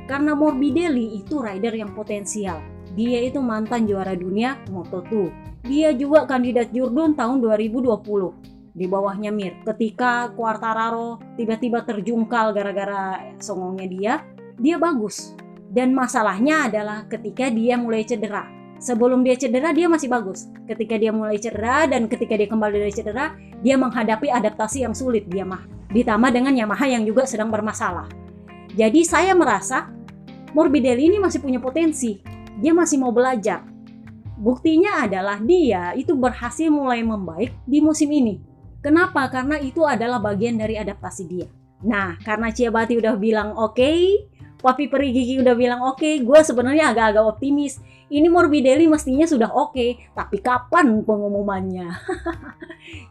Speaker 1: Karena Morbidelli itu rider yang potensial. Dia itu mantan juara dunia Moto2. Dia juga kandidat Jurdon tahun 2020 di bawahnya Mir. Ketika Quartararo tiba-tiba terjungkal gara-gara songongnya dia bagus. Dan masalahnya adalah ketika dia mulai cedera. Sebelum dia cedera dia masih bagus. Ketika dia mulai cedera dan ketika dia kembali dari cedera, dia menghadapi adaptasi yang sulit di Yamaha. Ditambah dengan Yamaha yang juga sedang bermasalah. Jadi saya merasa Morbidelli ini masih punya potensi. Dia masih mau belajar. Buktinya adalah dia itu berhasil mulai membaik di musim ini. Kenapa? Karena itu adalah bagian dari adaptasi dia. Nah, karena Ciabatti udah bilang oke, Papi Peri Gigi udah bilang oke, gue sebenarnya agak-agak optimis. Ini Morbidelli mestinya sudah oke, tapi kapan pengumumannya?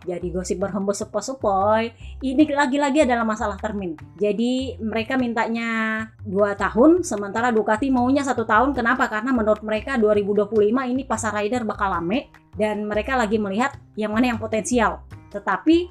Speaker 1: Jadi gosip berhembus sepoi-sepoi. Ini lagi-lagi adalah masalah termin. Jadi mereka mintanya 2 tahun, sementara Ducati maunya 1 tahun. Kenapa? Karena menurut mereka 2025 ini pasar rider bakal rame dan mereka lagi melihat yang mana yang potensial. Tetapi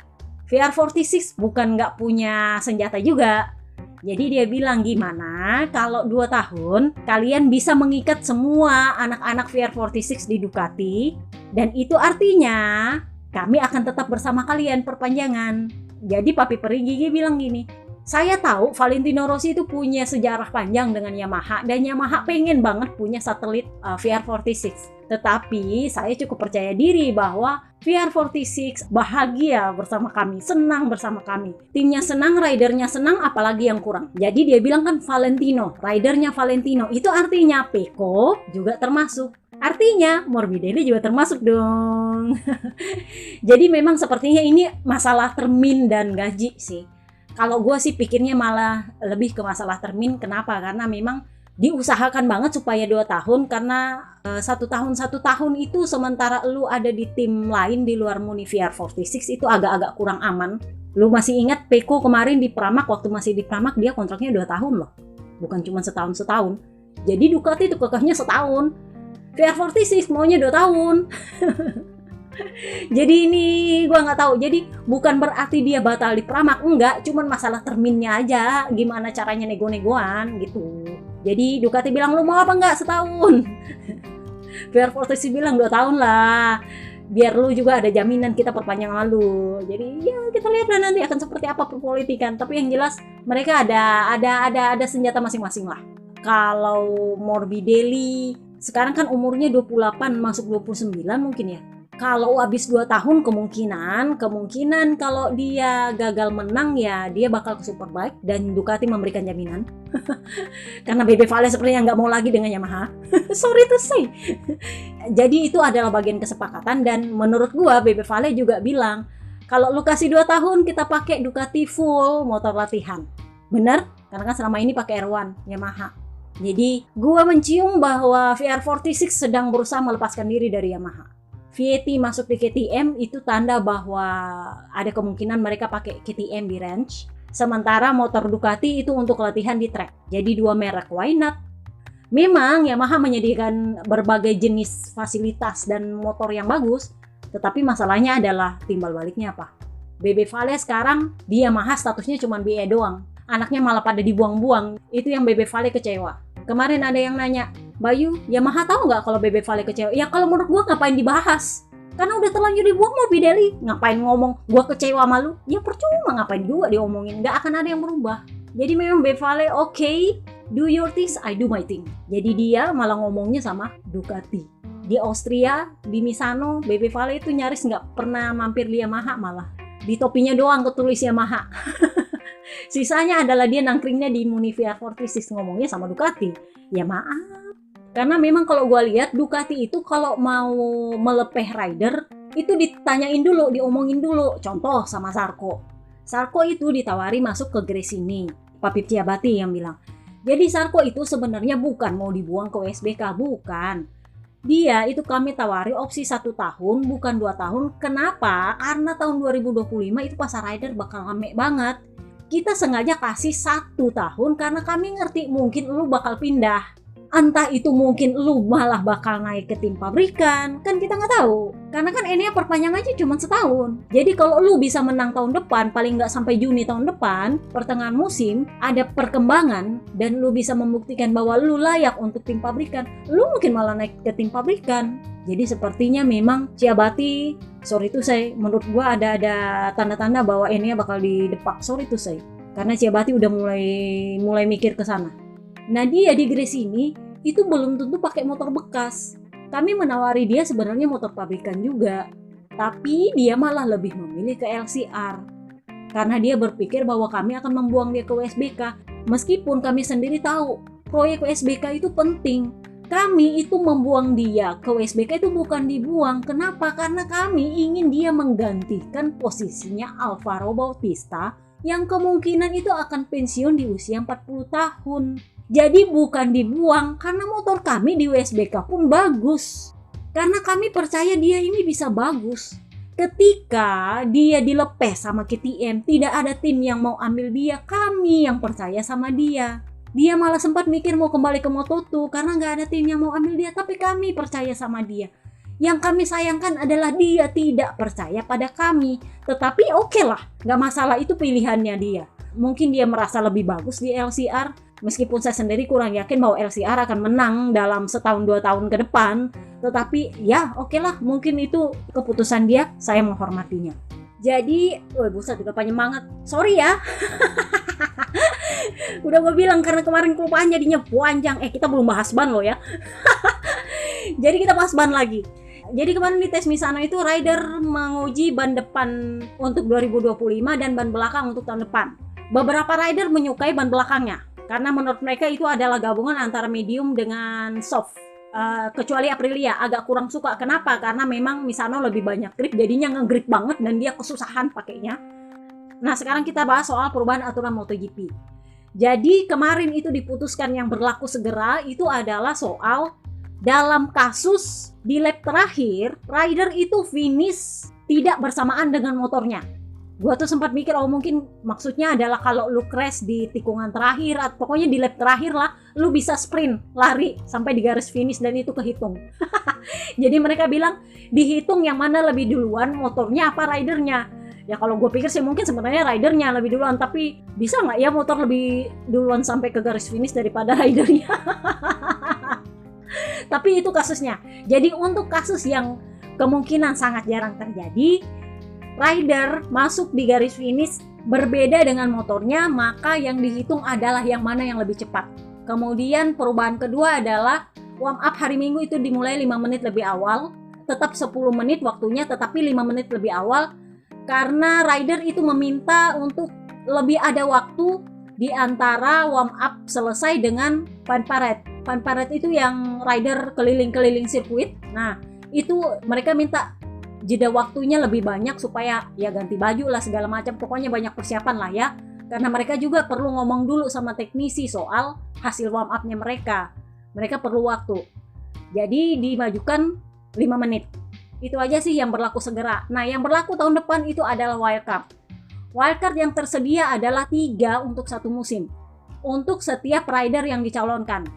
Speaker 1: VR46 bukan nggak punya senjata juga. Jadi dia bilang gimana kalau 2 tahun kalian bisa mengikat semua anak-anak VR46 di Ducati, dan itu artinya kami akan tetap bersama kalian perpanjangan. Jadi Papi Peri Gigi bilang gini, saya tahu Valentino Rossi itu punya sejarah panjang dengan Yamaha dan Yamaha pengen banget punya satelit VR46. Tetapi saya cukup percaya diri bahwa VR46 bahagia bersama kami, senang bersama kami. Timnya senang, ridernya senang, apalagi yang kurang. Jadi dia bilang kan Valentino, ridernya Valentino. Itu artinya Peko juga termasuk. Artinya Morbidelli juga termasuk dong. Jadi memang sepertinya ini masalah termin dan gaji sih. Kalau gue sih pikirnya malah lebih ke masalah termin. Kenapa? Karena memang diusahakan banget supaya 2 tahun, karena 1 tahun itu sementara lu ada di tim lain di luar Muni VR46 itu agak-agak kurang aman. Lu masih ingat Peko kemarin di Pramac, waktu masih di Pramac dia kontraknya 2 tahun loh, bukan cuma setahun. Jadi Ducati itu kekehnya setahun, VR46 maunya 2 tahun. Jadi ini gua nggak tahu. Jadi bukan berarti dia batal di Pramac, enggak, cuman masalah terminnya aja, gimana caranya nego-negoan gitu. Jadi Ducati bilang, lu mau apa enggak setahun? VR46 bilang 2 tahun lah, biar lu juga ada jaminan kita perpanjang lalu. Jadi ya kita lihat lah nanti akan seperti apa perpolitikan. Tapi yang jelas mereka ada senjata masing-masing lah. Kalau Morbidelli sekarang kan umurnya 28 masuk 29 mungkin ya. Kalau habis 2 tahun kemungkinan kalau dia gagal menang ya dia bakal ke Superbike dan Ducati memberikan jaminan. Karena Bebe Vale sepertinya nggak mau lagi dengan Yamaha. Sorry to say. Jadi itu adalah bagian kesepakatan, dan menurut gua Bebe Vale juga bilang kalau lu kasih 2 tahun kita pakai Ducati full motor latihan. Bener? Karena kan selama ini pakai R1 Yamaha. Jadi gua mencium bahwa VR46 sedang berusaha melepaskan diri dari Yamaha. VAT masuk di KTM itu tanda bahwa ada kemungkinan mereka pakai KTM di range. Sementara motor Ducati itu untuk latihan di track. Jadi 2 merek, why not? Memang Yamaha menyediakan berbagai jenis fasilitas dan motor yang bagus, tetapi masalahnya adalah timbal baliknya apa? Bebe Vale sekarang di Yamaha statusnya cuma BE doang. Anaknya malah pada dibuang-buang. Itu yang Bebe Vale kecewa. Kemarin ada yang nanya, Bayu, Yamaha tahu nggak kalau Bebe Vale kecewa? Ya kalau menurut gua ngapain dibahas? Karena udah terlanjur dibuang Morbidelli. Ngapain ngomong gua kecewa sama lu? Ya percuma, ngapain juga diomongin? Nggak akan ada yang berubah. Jadi memang Bebe Vale okay, do your things, I do my thing. Jadi dia malah ngomongnya sama Ducati. Di Austria, di Misano, Bebe Vale itu nyaris nggak pernah mampir di Yamaha, malah di topinya doang ketulis Yamaha. Sisanya adalah dia nangkringnya di Muni VR46 ngomongnya sama Ducati. Ya maaf. Karena memang kalau gue lihat Ducati itu kalau mau melepeh rider itu ditanyain dulu, diomongin dulu. Contoh sama Sarko. Sarko itu ditawari masuk ke Gresini. Papip Ciabatti yang bilang. Jadi Sarko itu sebenarnya bukan mau dibuang ke WSBK, bukan. Dia itu kami tawari opsi 1 tahun, bukan 2 tahun. Kenapa? Karena tahun 2025 itu pasar rider bakal rame banget. Kita sengaja kasih 1 tahun karena kami ngerti mungkin lu bakal pindah. Entah itu mungkin lu malah bakal naik ke tim pabrikan, kan kita nggak tahu. Karena kan ini perpanjang aja cuma setahun. Jadi kalau lu bisa menang tahun depan, paling nggak sampai Juni tahun depan, pertengahan musim, ada perkembangan, dan lu bisa membuktikan bahwa lu layak untuk tim pabrikan, lu mungkin malah naik ke tim pabrikan. Jadi sepertinya memang Ciabatti, sorry to say, menurut gua ada tanda-tanda bahwa ini bakal didepak, sorry to say. Karena Ciabatti udah mulai mikir ke sana. Nah dia di Gresini itu belum tentu pakai motor bekas. Kami menawari dia sebenarnya motor pabrikan juga, tapi dia malah lebih memilih ke LCR karena dia berpikir bahwa kami akan membuang dia ke WSBK. Meskipun kami sendiri tahu proyek WSBK itu penting, kami itu membuang dia ke WSBK itu bukan dibuang. Kenapa? Karena kami ingin dia menggantikan posisinya Alvaro Bautista yang kemungkinan itu akan pensiun di usia 40 tahun. Jadi bukan dibuang, karena motor kami di WSBK pun bagus. Karena kami percaya dia ini bisa bagus. Ketika dia dilepas sama KTM, tidak ada tim yang mau ambil dia, kami yang percaya sama dia. Dia malah sempat mikir mau kembali ke Moto2 karena nggak ada tim yang mau ambil dia, tapi kami percaya sama dia. Yang kami sayangkan adalah dia tidak percaya pada kami. Tetapi oke lah, nggak masalah, itu pilihannya dia. Mungkin dia merasa lebih bagus di LCR, meskipun saya sendiri kurang yakin bahwa LCR akan menang dalam 1-2 tahun ke depan. Tetapi ya oke lah, mungkin itu keputusan dia, saya menghormatinya. Jadi, buset udah panjang banget. Sorry ya. Udah gue bilang karena kemarin kelupaan jadinya panjang. Kita belum bahas ban loh ya. Jadi kita bahas ban lagi. Jadi kemarin di tes Misano itu rider menguji ban depan untuk 2025 dan ban belakang untuk tahun depan. Beberapa rider menyukai ban belakangnya karena menurut mereka itu adalah gabungan antara medium dengan soft. Kecuali Aprilia agak kurang suka. Kenapa? Karena memang Misano lebih banyak grip, jadinya nge-grip banget dan dia kesusahan pakainya. Nah, sekarang kita bahas soal perubahan aturan MotoGP. Jadi kemarin itu diputuskan yang berlaku segera itu adalah soal dalam kasus di lap terakhir rider itu finish tidak bersamaan dengan motornya. Gua tuh sempat mikir, oh mungkin maksudnya adalah kalau lu crash di tikungan terakhir atau pokoknya di lap terakhir lah, lu bisa sprint lari sampai di garis finish dan itu kehitung. Jadi mereka bilang dihitung yang mana lebih duluan, motornya apa ridernya. Ya kalau gue pikir sih mungkin sebenarnya ridernya lebih duluan, tapi bisa nggak ya motor lebih duluan sampai ke garis finish daripada ridernya? Tapi itu kasusnya. Jadi untuk kasus yang kemungkinan sangat jarang terjadi, rider masuk di garis finish berbeda dengan motornya, maka yang dihitung adalah yang mana yang lebih cepat. Kemudian perubahan kedua adalah warm up hari Minggu itu dimulai 5 menit lebih awal, tetap 10 menit waktunya tetapi 5 menit lebih awal. Karena rider itu meminta untuk lebih ada waktu di antara warm up selesai dengan fan parade. Fan parade itu yang rider keliling-keliling sirkuit. Nah, itu mereka minta jeda waktunya lebih banyak supaya ya ganti baju lah segala macam. Pokoknya banyak persiapan lah ya. Karena mereka juga perlu ngomong dulu sama teknisi soal hasil warm up-nya mereka. Mereka perlu waktu. Jadi dimajukan 5 menit. Itu aja sih yang berlaku segera. Nah, yang berlaku tahun depan itu adalah wildcard. Wildcard yang tersedia adalah 3 untuk satu musim. Untuk setiap rider yang dicalonkan.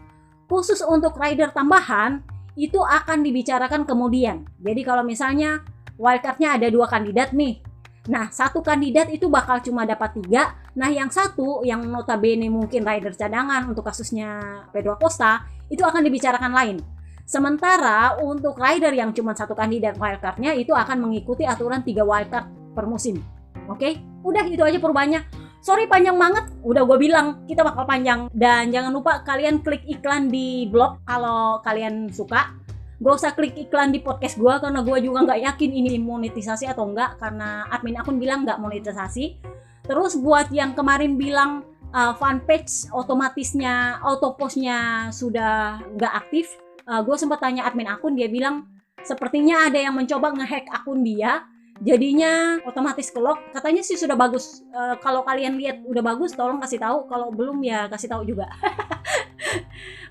Speaker 1: Khusus untuk rider tambahan, itu akan dibicarakan kemudian. Jadi kalau misalnya wildcardnya ada 2 kandidat nih. Nah, satu kandidat itu bakal cuma dapat 3. Nah, yang satu, yang notabene mungkin rider cadangan untuk kasusnya Pedro Acosta, itu akan dibicarakan lain. Sementara untuk rider yang cuma satu kandidat wildcardnya itu akan mengikuti aturan 3 wildcard per musim. Oke? Udah itu aja perubahannya. Sorry panjang banget, udah gue bilang kita bakal panjang. Dan jangan lupa kalian klik iklan di blog kalau kalian suka. Gak usah klik iklan di podcast gue karena gue juga gak yakin ini monetisasi atau enggak, karena admin akun bilang gak monetisasi. Terus buat yang kemarin bilang fanpage otomatisnya, autopostnya sudah gak aktif, gue sempat tanya admin akun, dia bilang sepertinya ada yang mencoba ngehack akun dia, jadinya otomatis ke lock. Katanya sih sudah bagus. Kalau kalian lihat udah bagus, tolong kasih tahu. Kalau belum ya kasih tahu juga.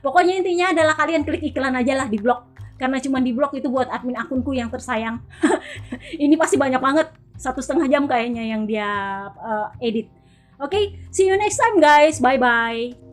Speaker 1: Pokoknya intinya adalah kalian klik iklan aja lah di blog, karena cuma di blog itu buat admin akunku yang tersayang. Ini pasti banyak banget, 1,5 jam kayaknya yang dia edit. Oke, see you next time guys, bye bye.